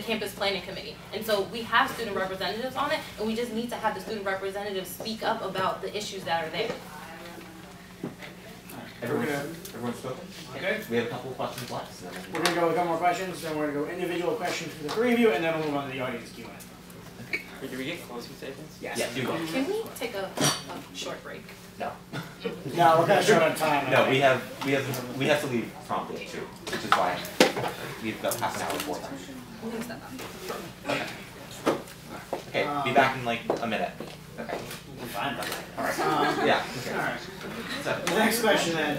Campus Planning Committee. And so we have student representatives on it, and we just need to have the student representatives speak up about the issues that are there. Everyone's spoken? Okay. We have a couple of questions left. So We're going to go with a couple more questions, then we're going to go individual questions for the three of you, and then we'll move on to the audience Q&A. Wait, did we get closing statements? Yes. yeah, do go. Can we take a short break? No. No, we're kind of short on time. No, we have to leave promptly too, which is why we've got half an hour before time. I'm going to step out. Okay. Okay, be back in like a minute. Okay. We're fine, by the way. All right. Yeah. Okay. All right. So, The next question then,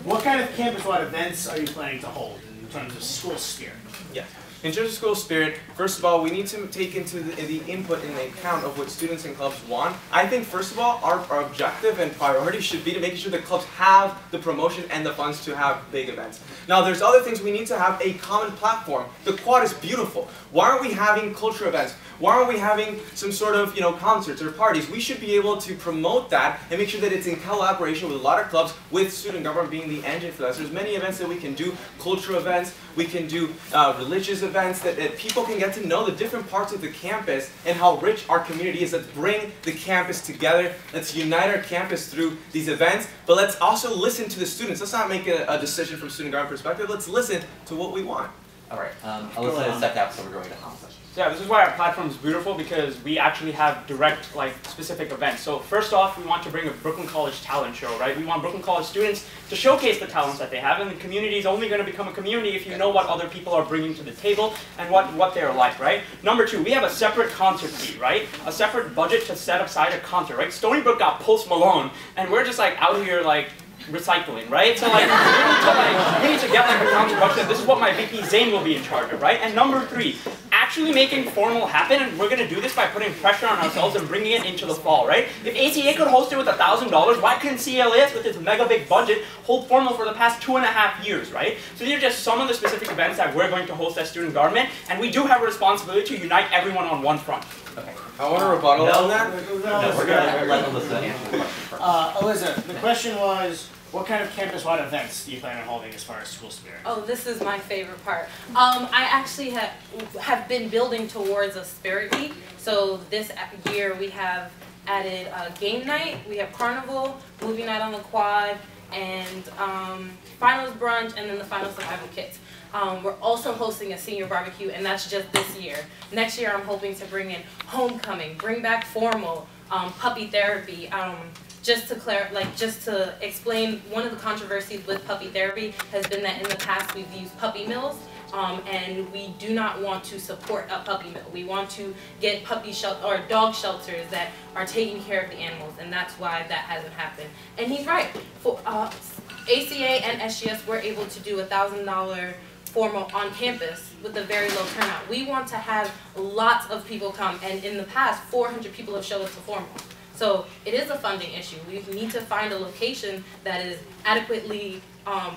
what kind of campus-wide events are you planning to hold in terms of school spirit? Yeah. In terms of school spirit, first of all, we need to take into the input and the account of what students and clubs want. I think, first of all, our objective and priority should be to make sure that clubs have the promotion and the funds to have big events. Now, there's other things. We need to have a common platform. The quad is beautiful. Why aren't we having culture events? Why aren't we having some sort of, concerts or parties? We should be able to promote that and make sure that it's in collaboration with a lot of clubs, with student government being the engine for that. So there's many events that we can do, cultural events, we can do religious events, that people can get to know the different parts of the campus and how rich our community is. Let's bring the campus together. Let's unite our campus through these events, but let's also listen to the students. Let's not make a decision from student government perspective. Let's listen to what we want. all right. Alyssa has stepped out, so we're going to Hamza. Yeah, this is why our platform is beautiful, because we actually have direct, specific events. So first off, we want to bring a Brooklyn College talent show, right? We want Brooklyn College students to showcase the talents that they have, and the community is only going to become a community if you know what other people are bringing to the table and what they're like, right? Number two, we have a separate concert fee, right? A separate budget to set aside a concert, right? Stony Brook got Post Malone, and we're just out here recycling, right? So we need to get a concert budget. This is what my VP Zane will be in charge of, right? And number three, actually making formal happen, and we're going to do this by putting pressure on ourselves and bringing it into the fall, right? If ATA could host it with $1,000, why couldn't CLAS with its mega big budget hold formal for the past 2.5 years, right? So these are just some of the specific events that we're going to host as student government, and we do have a responsibility to unite everyone on one front. Okay. I want to rebuttal on that. No, we're going to let Alyssa answer the question first. Alyssa, the question was, What kind of campus-wide events do you plan on holding as far as school spirit? Oh, this is my favorite part. I actually have been building towards a spirit week. So this year we have added game night, we have carnival, movie night on the quad, and finals brunch, and then the final survival kits. We're also hosting a senior barbecue, and that's just this year. Next year I'm hoping to bring in homecoming, bring back formal, puppy therapy. Just to explain, one of the controversies with puppy therapy has been that in the past we've used puppy mills, and we do not want to support a puppy mill. We want to get or dog shelters that are taking care of the animals, and that's why that hasn't happened. And he's right. For ACA and SGS were able to do $1,000 formal on campus with a very low turnout. We want to have lots of people come, and in the past, 400 people have showed up to formal. So it is a funding issue. We need to find a location that is adequately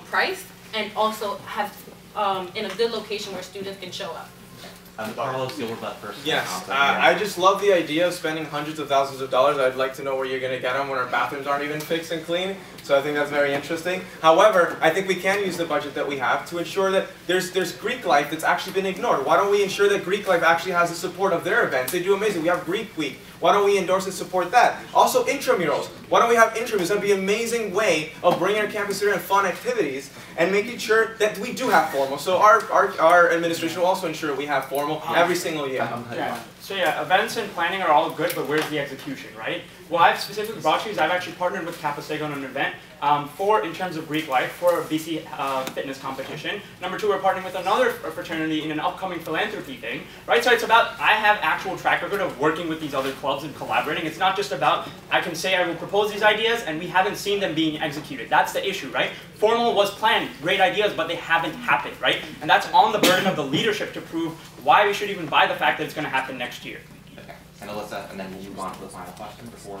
priced and also have in a good location where students can show up. Carlos, you'll rebut first. Yes, I just love the idea of spending hundreds of thousands of dollars. I'd like to know where you're going to get them when our bathrooms aren't even fixed and clean. So I think that's very interesting. However, I think we can use the budget that we have to ensure that there's Greek life that's actually been ignored. Why don't we ensure that Greek life actually has the support of their events? They do amazing. We have Greek Week. Why don't we endorse and support that? Also, intramurals. Why don't we have intramurals? That'd be an amazing way of bringing our campus here in fun activities and making sure that we do have formal. So our administration will also ensure we have formal every single year. Yeah. So yeah, events and planning are all good, but where's the execution, right? What I've specifically brought you is I've actually partnered with Kappa Sigma on an event in terms of Greek life, for a BC fitness competition. Number two, we're partnering with another fraternity in an upcoming philanthropy thing, right? So it's about, I have actual track record of working with these other clubs and collaborating. It's not just about, I can say I will propose these ideas and we haven't seen them being executed. That's the issue, right? Formal was planned, great ideas, but they haven't happened, right? And that's on the burden of the leadership to prove why we should even buy the fact that it's going to happen next year. Okay, and Alyssa, and then we'll move on to the final question before.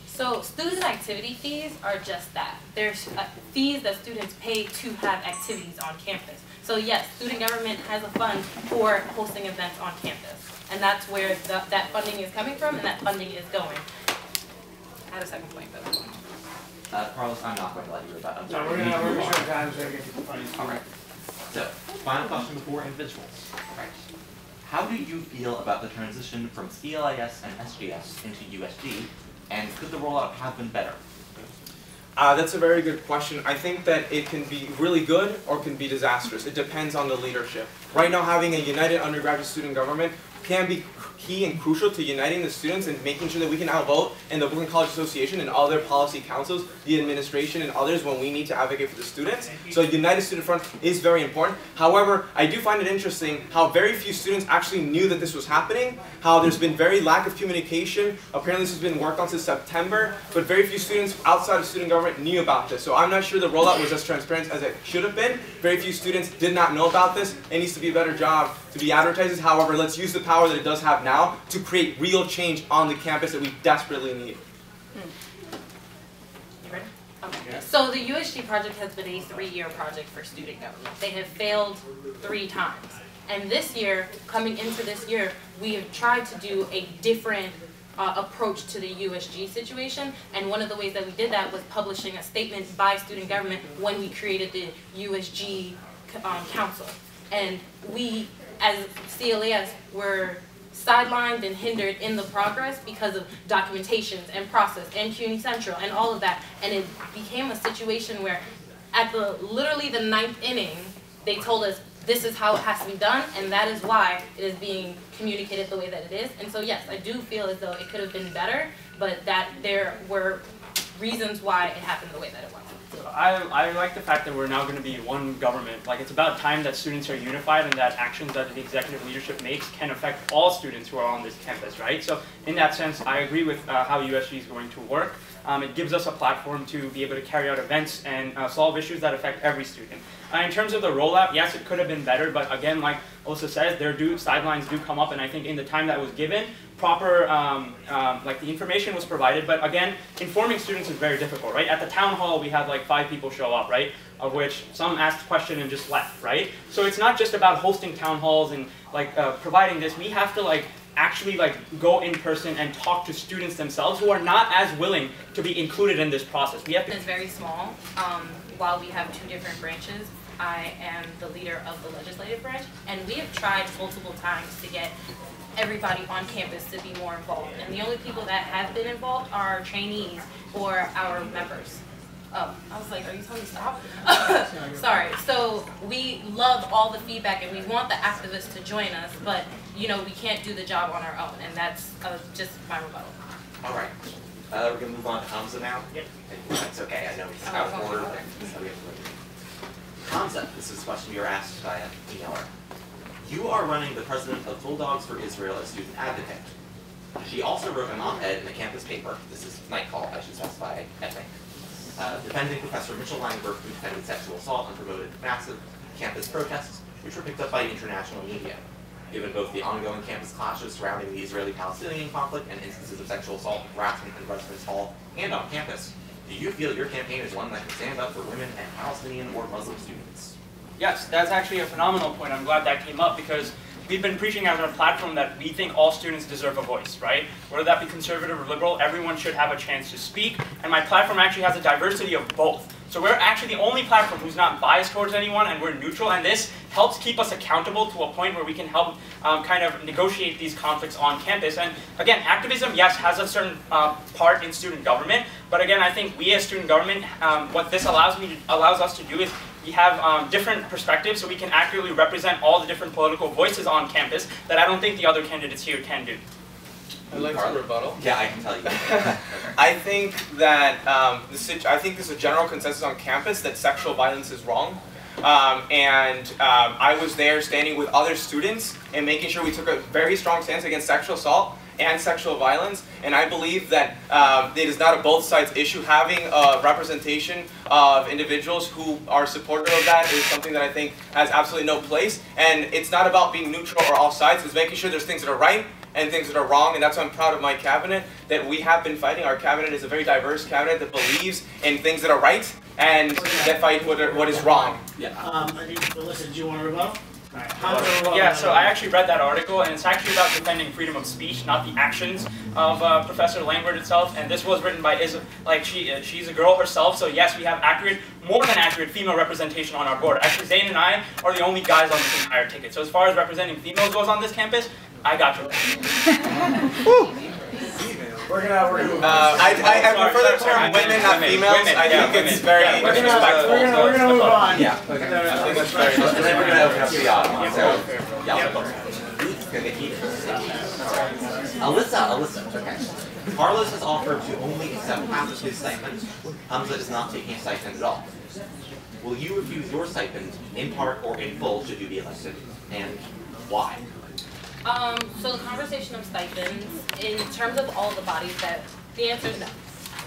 So student activity fees are just that. There's fees that students pay to have activities on campus. So yes, student government has a fund for hosting events on campus. And that's where that funding is coming from, and that funding is going. I had a second point, but... Carlos, I'm not going to let you rebut. I'm No, sorry. we're going to show time so we get to the funny. All right. So, final question before individuals. Right. How do you feel about the transition from CLIS and SGS into USG, and could the rollout have been better? That's a very good question. I think that it can be really good or can be disastrous. It depends on the leadership. Right now, having a united undergraduate student government can be key and crucial to uniting the students and making sure that we can outvote in the Brooklyn College Association and other policy councils, the administration and others when we need to advocate for the students. So a united student front is very important. However, I do find it interesting how very few students actually knew that this was happening, how there's been very lack of communication. Apparently this has been worked on since September, but very few students outside of student government knew about this. So I'm not sure the rollout was as transparent as it should have been. Very few students did not know about this. It needs to be a better job to be advertised. However, let's use the power that it does have now to create real change on the campus that we desperately need. You ready? Okay. Yeah. So the USG project has been a 3-year project for student government. They have failed 3 times. And this year, coming into this year, we have tried to do a different approach to the USG situation. And one of the ways that we did that was publishing a statement by student government when we created the USG council. And we, as CLAS, were sidelined and hindered in the progress because of documentations and process and CUNY Central and all of that. And it became a situation where at literally the 9th inning, they told us this is how it has to be done, and that is why it is being communicated the way that it is. And so yes, I do feel as though it could have been better, but that there were reasons why it happened the way that it was. I like the fact that we're now going to be one government. Like, it's about time that students are unified and that actions that the executive leadership makes can affect all students who are on this campus, right? So in that sense, I agree with how USG is going to work. It gives us a platform to be able to carry out events and solve issues that affect every student. In terms of the rollout, yes, it could have been better, but again, like Alyssa says, sidelines do come up, and I think in the time that was given, proper, like the information was provided, but again, informing students is very difficult, right? At the town hall, we had like 5 people show up, right? Of which some asked a question and just left, right? So it's not just about hosting town halls and like providing this. We have to like actually like go in person and talk to students themselves who are not as willing to be included in this process. We have to. It's very small. While we have 2 different branches, I am the leader of the legislative branch, and we have tried multiple times to get everybody on campus to be more involved. And the only people that have been involved are trainees or our members. Oh, I was like, are you telling me to stop? Sorry. So we love all the feedback and we want the activists to join us, but you know, we can't do the job on our own, and that's just my rebuttal. All right. We're going to move on to Hamza now. Yep. That's okay. I know it's out of order. Hamza, this is a question you were asked by an emailer. You are running the president of Bulldogs for Israel as student advocate. She also wrote an op-ed in the campus paper. This is Nightcall, I should specify, I think. Defending Professor Mitchell Langberg, who defended sexual assault and promoted massive campus protests, which were picked up by international media. Given both the ongoing campus clashes surrounding the Israeli-Palestinian conflict and instances of sexual assault and harassment in residence hall and on campus, do you feel your campaign is one that can stand up for women and Palestinian or Muslim students? Yes, that's actually a phenomenal point. I'm glad that came up because we've been preaching as our platform that we think all students deserve a voice, right? Whether that be conservative or liberal, everyone should have a chance to speak, and my platform actually has a diversity of both. So we're actually the only platform who's not biased towards anyone, and we're neutral, and this helps keep us accountable to a point where we can help kind of negotiate these conflicts on campus. And again, activism, yes, has a certain part in student government, but again, I think we as student government, what this allows us to do is we have different perspectives, so we can accurately represent all the different political voices on campus that I don't think the other candidates here can do. I'd like to rebuttal. Yeah, I can tell you. I think that I think there's a general consensus on campus that sexual violence is wrong. I was there standing with other students and making sure we took a very strong stance against sexual assault and sexual violence, and I believe that it is not a both sides issue. Having a representation of individuals who are supportive of that is something that I think has absolutely no place, and it's not about being neutral or all sides, it's making sure there's things that are right and things that are wrong, and that's why I'm proud of my cabinet, that we have been fighting. Our cabinet is a very diverse cabinet that believes in things that are right and that fight what is wrong. Yeah. I think, Alyssa, do you want to rebuttal? Yeah, so I actually read that article, and it's actually about defending freedom of speech, not the actions of Professor Langford itself. And this was written by she's a girl herself, so yes, we have more than accurate female representation on our board. Actually, Zayn and I are the only guys on this entire ticket. So as far as representing females goes on this campus, I got you. I prefer the term women, not females. I think it's very disrespectful. We're gonna move on. Yeah. Okay. I think that's very disrespectful. And then we're going to open up to the audience. So, yeah. It's going to get heated. Alyssa. Okay. Carlos has offered to only accept half of his stipend. Hamza is not taking a stipend at all. Will you refuse your stipend in part or in full should you be elected, and why? So the conversation of stipends, in terms of all the bodies the answer is no,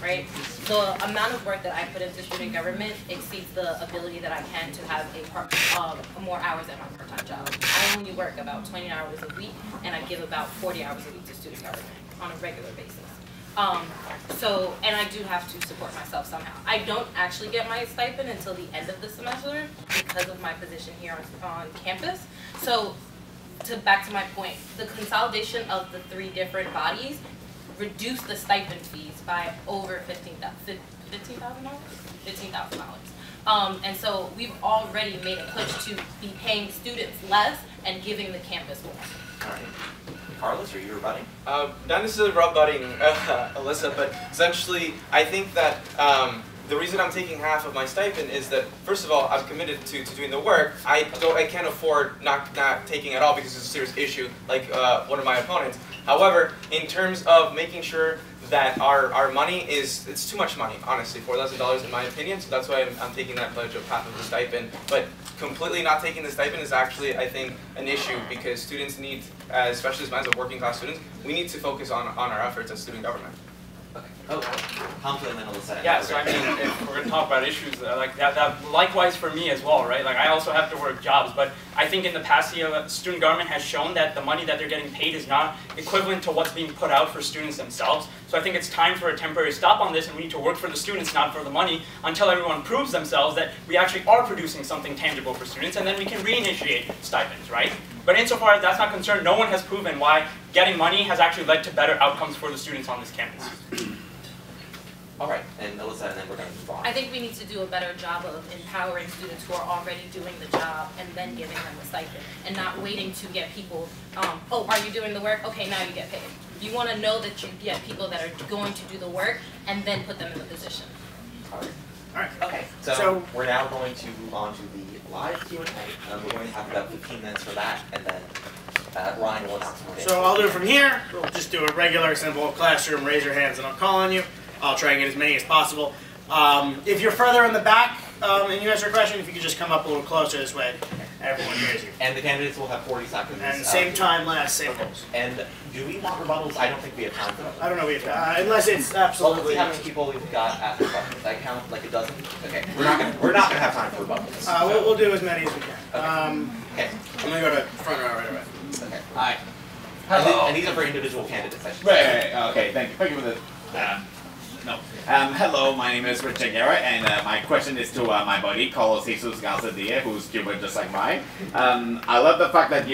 right? The amount of work that I put into student government exceeds the ability that I can to have more hours at my part-time job. I only work about 20 hours a week, and I give about 40 hours a week to student government on a regular basis. And I do have to support myself somehow. I don't actually get my stipend until the end of the semester because of my position here on campus. So, back to my point, the consolidation of the 3 different bodies reduced the stipend fees by over $15,000. And so we've already made a push to be paying students less and giving the campus more. All right. Carlos, are you rebutting? Not necessarily rebutting Alyssa, but essentially I think that the reason I'm taking half of my stipend is that, first of all, I'm committed to doing the work. I can't afford not taking it all because it's a serious issue, like one of my opponents. However, in terms of making sure that our money it's too much money, honestly, $4,000 in my opinion, so that's why I'm taking that pledge of half of the stipend. But completely not taking the stipend is actually, I think, an issue because students need, especially as working class students, we need to focus on our efforts as student government. Okay. Oh, Hamza and then Alyssa. Yeah, so I mean, if we're going to talk about issues like that, likewise for me as well, right? Like I also have to work jobs, but I think in the past year, student government has shown that the money that they're getting paid is not equivalent to what's being put out for students themselves. So I think it's time for a temporary stop on this, and we need to work for the students, not for the money, until everyone proves themselves that we actually are producing something tangible for students, and then we can reinitiate stipends, right? But insofar as that's not concerned, no one has proven why getting money has actually led to better outcomes for the students on this campus. All right, and Alyssa, and then we're going to move on. I think we need to do a better job of empowering students who are already doing the job and then giving them a stipend, and not waiting to get people, oh, are you doing the work? Okay, now you get paid. You want to know that you get people that are going to do the work and then put them in the position. All right. All right. Okay, so we're now going to move on to the live Q&A. We're going to have about 15 minutes for that, and then Ryan will announce more. So I'll do it from here. We'll just do a regular, simple classroom, raise your hands and I'll call on you. I'll try and get as many as possible. If you're further in the back and you answer a question, if you could just come up a little closer this way, everyone hears you. And the candidates will have 40 seconds. And same time last, same goals. And do we want rebuttals? I don't think we have time for them. I don't know if unless it's Well, let's absolutely. see how many people we've got at rebuttals. I count like a dozen. Okay, we're not gonna have time for rebuttals. We'll do as many as we can. Okay. I'm gonna go to front row right away. Okay. Hi. And these are for individual candidates, I should say. Right. Okay. Thank you. Thank you for the. Hello, my name is Richard Garrett, and my question is to my buddy Carlos Jesus Garcia, who's Cuban just like mine. I love the fact that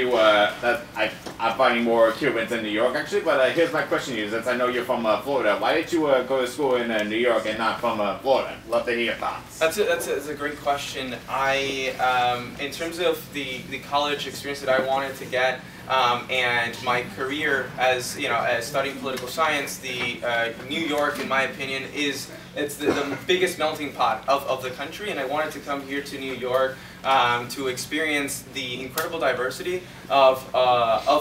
I'm finding more Cubans in New York, actually. But here's my question to you: since I know you're from Florida, why did you go to school in New York and not from Florida? Love to hear your thoughts. That's a great question. In terms of the college experience that I wanted to get. And my career as studying political science, New York, in my opinion, it's the biggest melting pot of the country, and I wanted to come here to New York to experience the incredible diversity of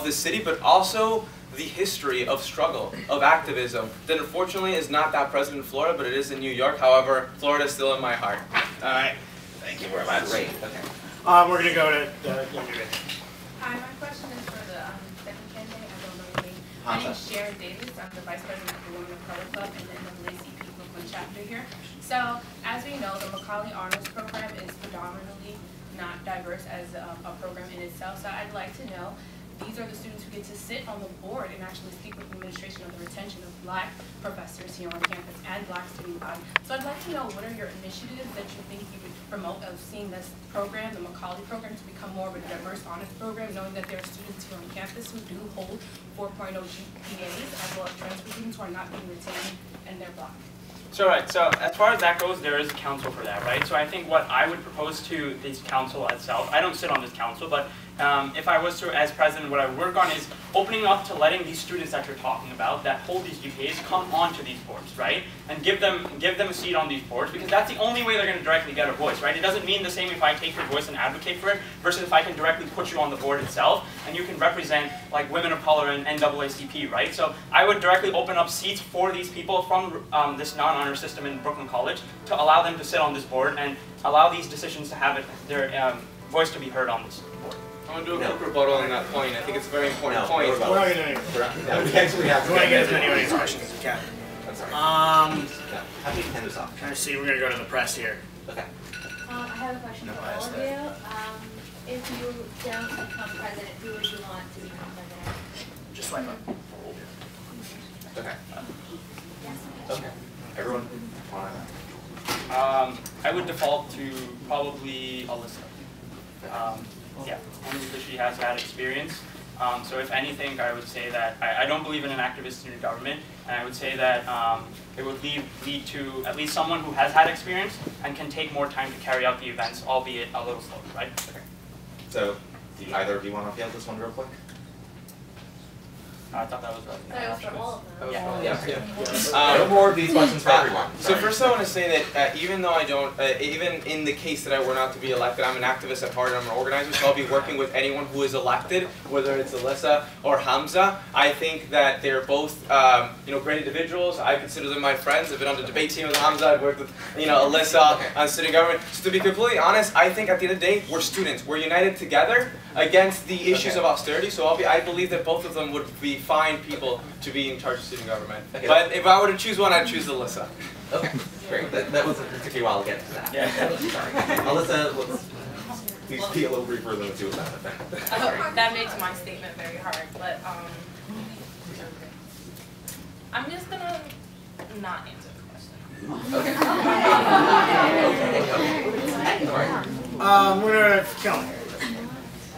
the city, but also the history of struggle, of activism, that unfortunately is not that present in Florida, but it is in New York. However, Florida is still in my heart. All right. Thank you very much. Great. Okay. We're gonna go to the younger bit. Hi, my question is for the second candidate. I don't know your name. My name is Sharon Davis. I'm the Vice President of the Women of Color Club and the NAACP Brooklyn Chapter here. So, as we know, the Macaulay Honors Program is predominantly not diverse as a program in itself. So, I'd like to know, these are the students who get to sit on the board and actually speak with the administration on the retention of Black professors here on campus and Black student body. So I'd like to know, what are your initiatives that you think you would promote of seeing this program, the Macaulay program, to become more of a diverse honors program, knowing that there are students here on campus who do hold 4.0 GPAs, as well as transfer students who are not being retained and they're Black. So as far as that goes, there is a council for that, right? So I think what I would propose to this council itself, I don't sit on this council, but if I was to, as president, what I would work on is opening up to letting these students that you're talking about that hold these GPAs come onto these boards, right? And give them a seat on these boards, because that's the only way they're going to directly get a voice, right? It doesn't mean the same if I take your voice and advocate for it versus if I can directly put you on the board itself and you can represent like women of color and NAACP, right? So I would directly open up seats for these people from this non-honor system in Brooklyn College to allow them to sit on this board and allow these decisions to have their voice to be heard on this board. I want to do a quick rebuttal on that point. I think it's a very important point. We're not gonna do anything. No, we actually have We want to get as many audience questions as we can. I'm sorry. How do you hand this off? Trying to see. We're gonna go to the press here. Okay. I have a question for all of you. If you don't become president, who would you want to become president? Just swipe up. Okay. Yes. Okay. Everyone. I would default to probably Alyssa. Yeah, only because she has had experience. So if anything, I would say that I don't believe in an activist student government, and I would say that it would lead to at least someone who has had experience and can take more time to carry out the events, albeit a little slower, right? Okay. So, do either of you want to appeal this one real quick? I thought that was right. That was for all of them. Yeah. No more of these questions for everyone. So first I want to say that even though I don't, even in the case that I were not to be elected, I'm an activist at heart and I'm an organizer, so I'll be working with anyone who is elected, whether it's Alyssa or Hamza. I think that they're both great individuals. I consider them my friends. I've been on the debate team with Hamza, I've worked with Alyssa on student government. So to be completely honest, I think at the end of the day, we're students. We're united together against the issues of austerity, so I believe that both of them would be find people to be in charge of student government. Okay. But if I were to choose one, I'd choose Alyssa. Okay, great. That wasn't took you a while to get to that. Yeah. Sorry. Alyssa, please be a little briefer than two of that. That makes my statement very hard, but I'm just gonna not answer the question. Okay. We're gonna kill him.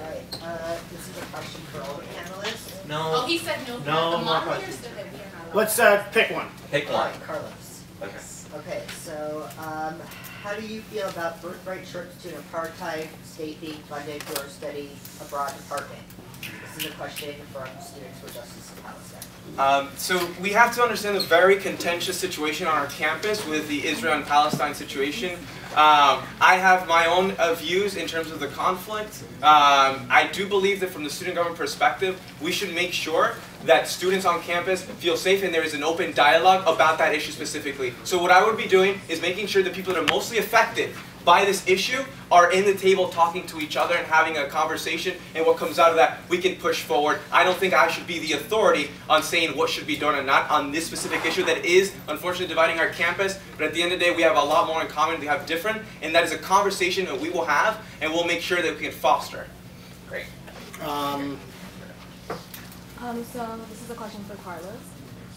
Alright, this is a question for all the panelists. No. Oh, he said no. No The more moderator questions. said that we are not allowed. Let's pick one. Pick one. Alright, Carlos. Okay. Okay, so how do you feel about birthright trips to an apartheid state being funded for a study abroad department? This is a question from Students for Justice in Palestine. So we have to understand the very contentious situation on our campus with the Israel and Palestine situation. I have my own views in terms of the conflict. I do believe that from the student government perspective, we should make sure that students on campus feel safe and there is an open dialogue about that issue specifically. So what I would be doing is making sure the people that are mostly affected by this issue are in the table talking to each other and having a conversation, and what comes out of that we can push forward. I don't think I should be the authority on saying what should be done or not on this specific issue that is unfortunately dividing our campus, but at the end of the day we have a lot more in common, we have different, and that is a conversation that we will have and we'll make sure that we can foster. Great. So this is a question for Carlos.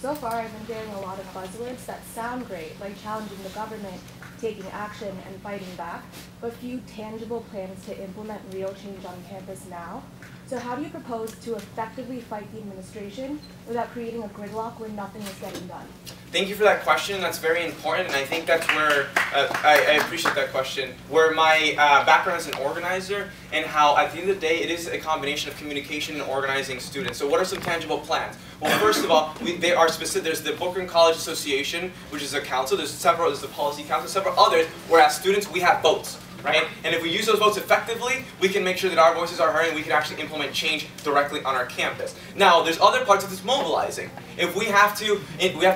So far I've been hearing a lot of buzzwords that sound great, like challenging the government, taking action, and fighting back, but few tangible plans to implement real change on campus now. So how do you propose to effectively fight the administration without creating a gridlock where nothing is getting done? Thank you for that question. That's very important, and I think that's where I appreciate that question. Where my background as an organizer, and how at the end of the day it is a combination of communication and organizing students. So what are some tangible plans? Well, first of all, they are specific. There's the Brooklyn College Association, which is a council. There's the Policy Council, several others. Where as students we have votes. Right? And if we use those votes effectively, we can make sure that our voices are heard and we can actually implement change directly on our campus. Now, there's other parts of this mobilizing. If we have to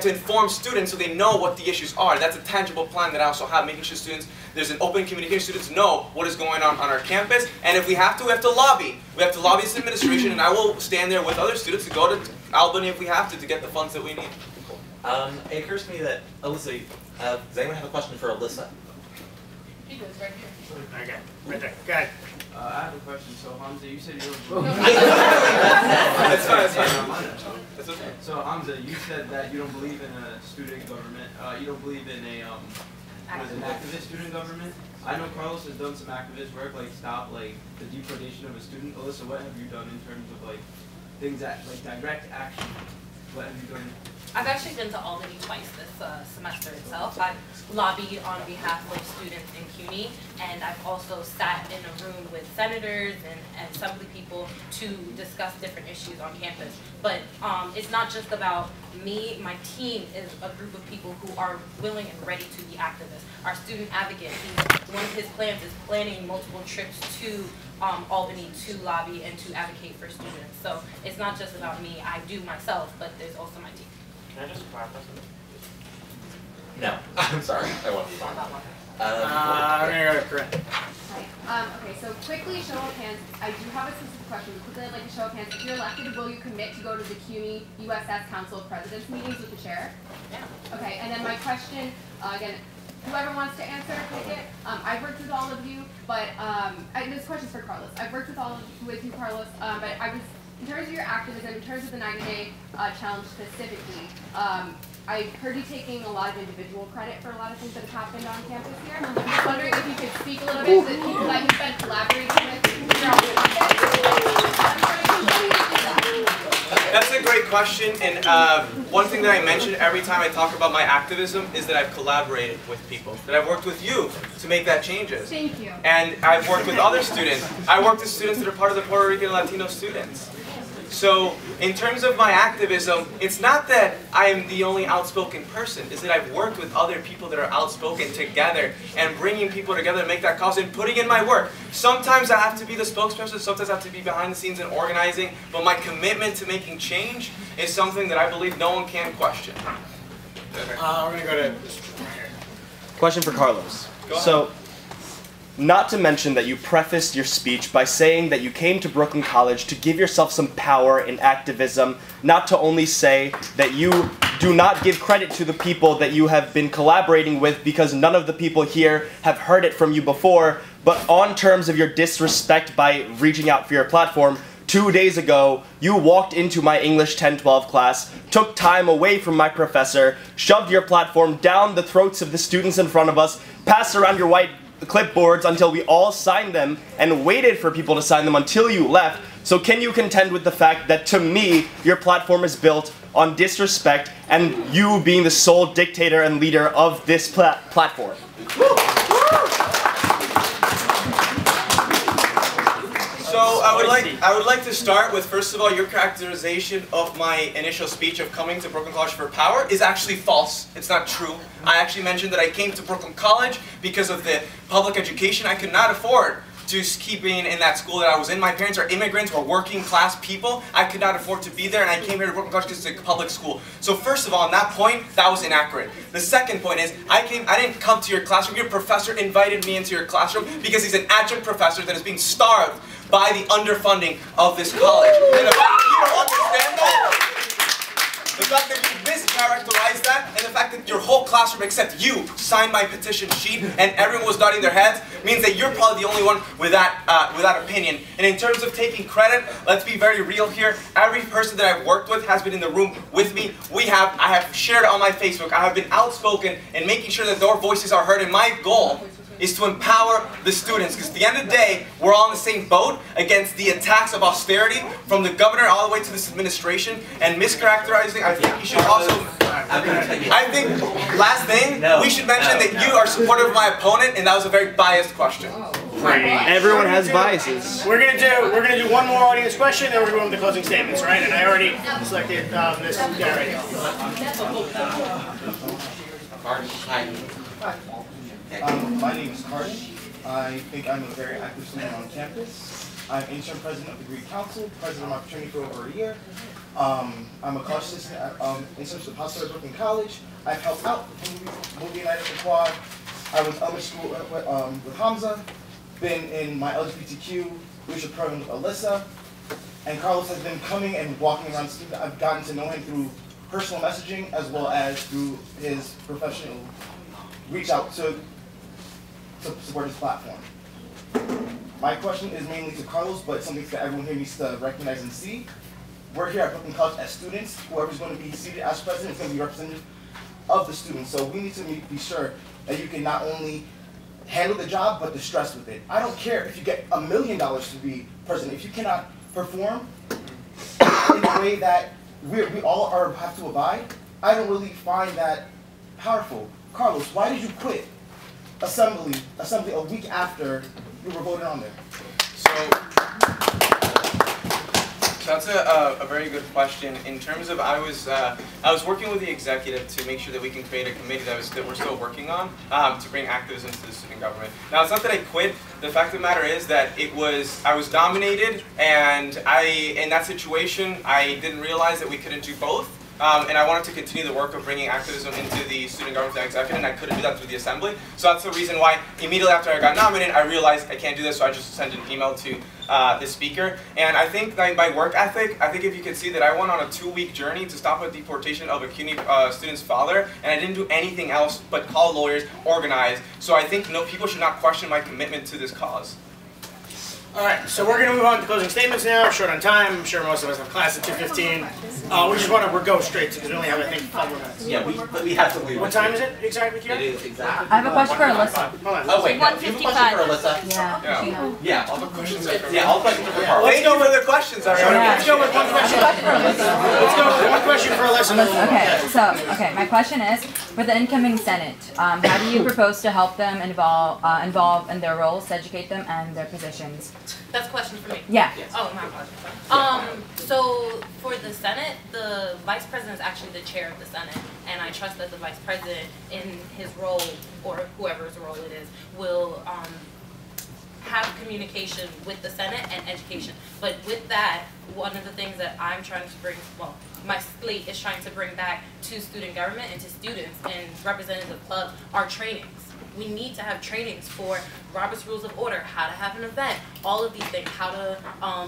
inform students so they know what the issues are. That's a tangible plan that I also have, making sure there's an open communication, students know what is going on our campus. And if we have to lobby. We have to lobby this administration, and I will stand there with other students to go to Albany if we have to get the funds that we need. It occurs to me that, Alyssa, does anyone have a question for Alyssa? He goes right here. Okay, right there. Go ahead. I have a question. So Hamza, you said you don't believe. That's fine. That's okay. So Hamza, you said that you don't believe in a student government. You don't believe in a activist student government. I know Carlos has done some activist work, like stop the deportation of a student. Alyssa, what have you done in terms of things that direct action? What have you done? I've actually been to Albany twice this semester itself. I've lobbied on behalf of students in CUNY, and I've also sat in a room with senators and assembly people to discuss different issues on campus. But it's not just about me. My team is a group of people who are willing and ready to be activists. Our student advocate, one of his plans is planning multiple trips to Albany to lobby and to advocate for students. So it's not just about me. I do myself, but there's also my team. Can I just clarify something? No. I'm sorry. I want to move on. I'm going to go to Corinne. Hi. Okay, so quickly, show of hands. I do have a specific question. Quickly, I'd like a show of hands. If you're elected, will you commit to go to the CUNY USS Council of Presidents meetings with the chair? Yeah. Okay, and then my question, again, whoever wants to answer, take it. I've worked with all of you, but this question's for Carlos. I've worked with you, Carlos, but I was, in terms of your activism, in terms of the 90-day challenge specifically, I heard you taking a lot of individual credit for a lot of things that have happened on campus here. I'm just wondering if you could speak a little bit to the people that you've been collaborating with throughout the campus. That's a great question, and one thing that I mention every time I talk about my activism is that I've collaborated with people, that I've worked with you to make that changes. Thank you. And I've worked with other students. I worked with students that are part of the Puerto Rican and Latino students. So in terms of my activism, it's not that I am the only outspoken person. It's that I've worked with other people that are outspoken together and bringing people together to make that cause and putting in my work. Sometimes I have to be the spokesperson, sometimes I have to be behind the scenes and organizing, but my commitment to making change is something that I believe no one can question. We're going to go to this right here. Question for Carlos. Go ahead. So, Not to mention that you prefaced your speech by saying that you came to Brooklyn College to give yourself some power in activism, not to only say that you do not give credit to the people that you have been collaborating with because none of the people here have heard it from you before, but on terms of your disrespect by reaching out for your platform. 2 days ago, you walked into my English 10-12 class, took time away from my professor, shoved your platform down the throats of the students in front of us, passed around your white clipboards until we all signed them, and waited for people to sign them until you left. So can you contend with the fact that, to me, your platform is built on disrespect and you being the sole dictator and leader of this platform? So I would like to start with, first of all, your characterization of my initial speech of coming to Brooklyn College for power is actually false. It's not true. I actually mentioned that I came to Brooklyn College because of the public education I could not afford to keep being in that school that I was in. My parents are immigrants, we're working class people. I could not afford to be there, and I came here to Brooklyn College because it's a public school. So first of all, on that point, that was inaccurate. The second point is, I didn't come to your classroom. Your professor invited me into your classroom because he's an adjunct professor that is being starved by the underfunding of this college. And the fact that you don't understand that, the fact that you mischaracterized that, and the fact that your whole classroom except you signed my petition sheet and everyone was nodding their heads, means that you're probably the only one with that opinion. And in terms of taking credit, let's be very real here. Every person that I've worked with has been in the room with me. I have shared on my Facebook. I have been outspoken in making sure that their voices are heard. And my goal is to empower the students, because at the end of the day, we're all in the same boat against the attacks of austerity from the governor all the way to this administration, and mischaracterizing. I think you should also, I think, last thing, we should mention that you are supportive of my opponent, and that was a very biased question. Everyone has biases. We're gonna do one more audience question, then we're gonna go into the closing statements, right? And I already selected this guy right here. My name is Carden. I think I'm a very active student on campus. I'm interim president of the Greek Council, president of my fraternity for over a year. I'm a college assistant at internship hospital at Brooklyn College. I've helped out with United for Quad. I was elementary school with Hamza. Been in my LGBTQ leadership program with Alyssa. And Carlos has been coming and walking around the student. I've gotten to know him through personal messaging as well as through his professional reach out to support his platform. My question is mainly to Carlos, but something that everyone here needs to recognize and see. We're here at Brooklyn College as students. Whoever's going to be seated as president is going to be representative of the students. So we need to be sure that you can not only handle the job, but the stress with it. I don't care if you get $1 million to be president. If you cannot perform in a way that we all have to abide, I don't really find that powerful. Carlos, why did you quit assembly a week after you were voted on there? So that's a very good question. In terms of, I was working with the executive to make sure that we can create a committee that we're still working on to bring activism to the student government. Now, it's not that I quit. The fact of the matter is that I was nominated, and in that situation, I didn't realize that we couldn't do both. And I wanted to continue the work of bringing activism into the student government and executive, and I couldn't do that through the assembly. So that's the reason why immediately after I got nominated, I realized I can't do this, so I just sent an email to the speaker. And I think that my work ethic, I think if you could see that I went on a 2-week journey to stop a deportation of a CUNY student's father, and I didn't do anything else but call lawyers, organize. So I think people should not question my commitment to this cause. All right, so we're going to move on to closing statements now. Short on time. I'm sure most of us have class at 2:15. We just want to go straight to, because we only have, I think, 5 more minutes. Yeah, but we have to leave. What time is it exactly, Kira? It is exactly. I have a question for Alyssa. Hold on. Oh wait, no, you have a question for Alyssa? Yeah. All the questions are all the questions are for Carl. Let's go with the questions. Let's go with one question. Let's go with one question for Alyssa. Okay, my question is, for the incoming Senate, how do you propose to help them involve in their roles, to educate them, and their positions? That's a question for me. Yeah. Yes. Oh, my apologies. So for the Senate, the Vice President is actually the chair of the Senate, and I trust that the Vice President, in his role, or whoever's role it is, will have communication with the Senate and education. But with that, one of the things that I'm trying to bring, well, my slate is trying to bring back to student government and to students and representative clubs are trainings. we need to have trainings for Robert's Rules of Order, how to have an event, all of these things, how to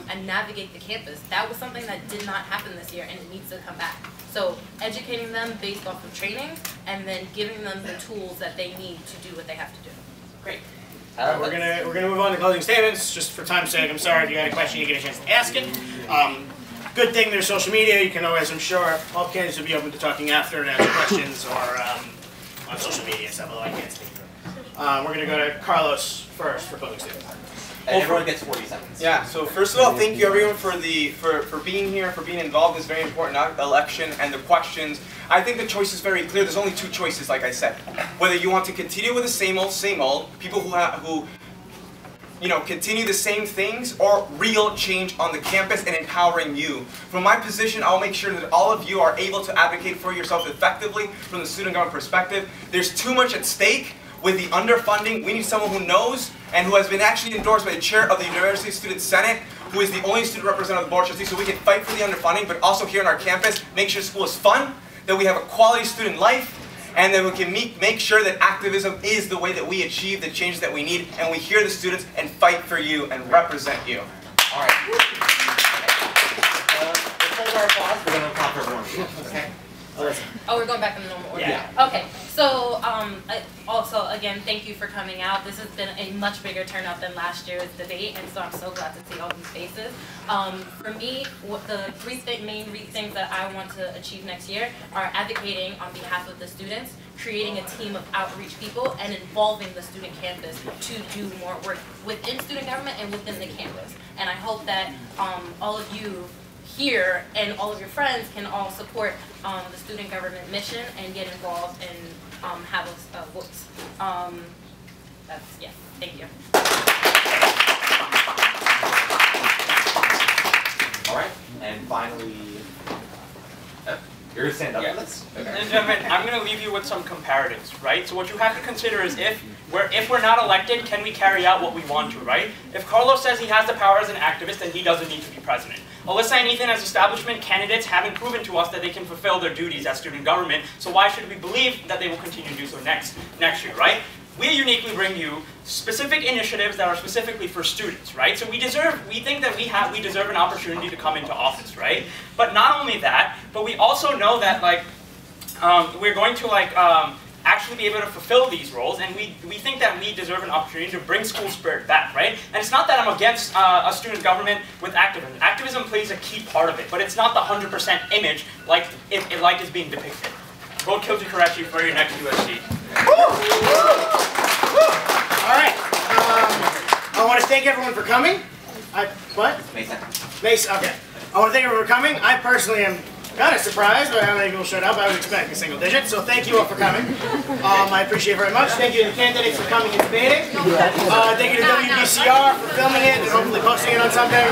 and navigate the campus. That was something that did not happen this year, and it needs to come back. So educating them based off of training, and then giving them the tools that they need to do what they have to do. Great. We're gonna move on to closing statements. Just for time's sake, I'm sorry if you got a question, you get a chance to ask it. Good thing there's social media. You can always, I'm sure, all candidates will be open to talking after and answer questions or on social media and stuff, although I can't speak for them. We're going to go to Carlos first for closing statements. And everyone gets 40 seconds. Yeah, so first of all, thank you everyone for being here, for being involved in this very important election and the questions. I think the choice is very clear. There's only two choices, like I said. Whether you want to continue with the same old, people who continue the same things, or real change on the campus and empowering you. From my position, I'll make sure that all of you are able to advocate for yourselves effectively from the student government perspective. There's too much at stake with the underfunding. We need someone who knows and who has been actually endorsed by the chair of the University Student Senate, who is the only student representative of the Board of Trustees, so we can fight for the underfunding, but also here on our campus, make sure school is fun, that we have a quality student life, and then we can make sure that activism is the way that we achieve the changes that we need, and we hear the students and fight for you and represent you. All right. Let's hold our applause. We're going to applaud for everyone. Okay. Oh, we're going back in the normal order? Yeah. Okay, so also, again, thank you for coming out. This has been a much bigger turnout than last year's debate, and so I'm so glad to see all these faces. For me, the main things that I want to achieve next year are advocating on behalf of the students, creating a team of outreach people, and involving the student campus to do more work within student government and within the campus. And I hope that all of you here and all of your friends can all support the student government mission and get involved and have a voice. Thank you. All right, and finally, you're going to stand up for this? Okay. Ladies and gentlemen, I'm going to leave you with some comparatives, right? So what you have to consider is if we're not elected, can we carry out what we want to, right? If Carlos says he has the power as an activist, then he doesn't need to be president. Alyssa and Ethan, as establishment candidates, haven't proven to us that they can fulfill their duties as student government, so why should we believe that they will continue to do so next year, right? We uniquely bring you specific initiatives that are specifically for students, right? So we think that we deserve an opportunity to come into office, right? But not only that, but we also know that we're going to actually be able to fulfill these roles, and we think that we deserve an opportunity to bring school spirit back, right? And it's not that I'm against a student government with activism. Activism plays a key part of it, but it's not the 100% image like is being depicted. Vote Kilji Karachi for your next USG. All right. I want to thank everyone for coming. What? May 2nd. Okay. I want to thank everyone for coming. I personally am kind of surprised by how many people showed up. I was expecting a single digit, so thank you all for coming. I appreciate it very much. Thank you to the candidates for coming and debating. Thank you to WBCR for filming it and hopefully posting it on something.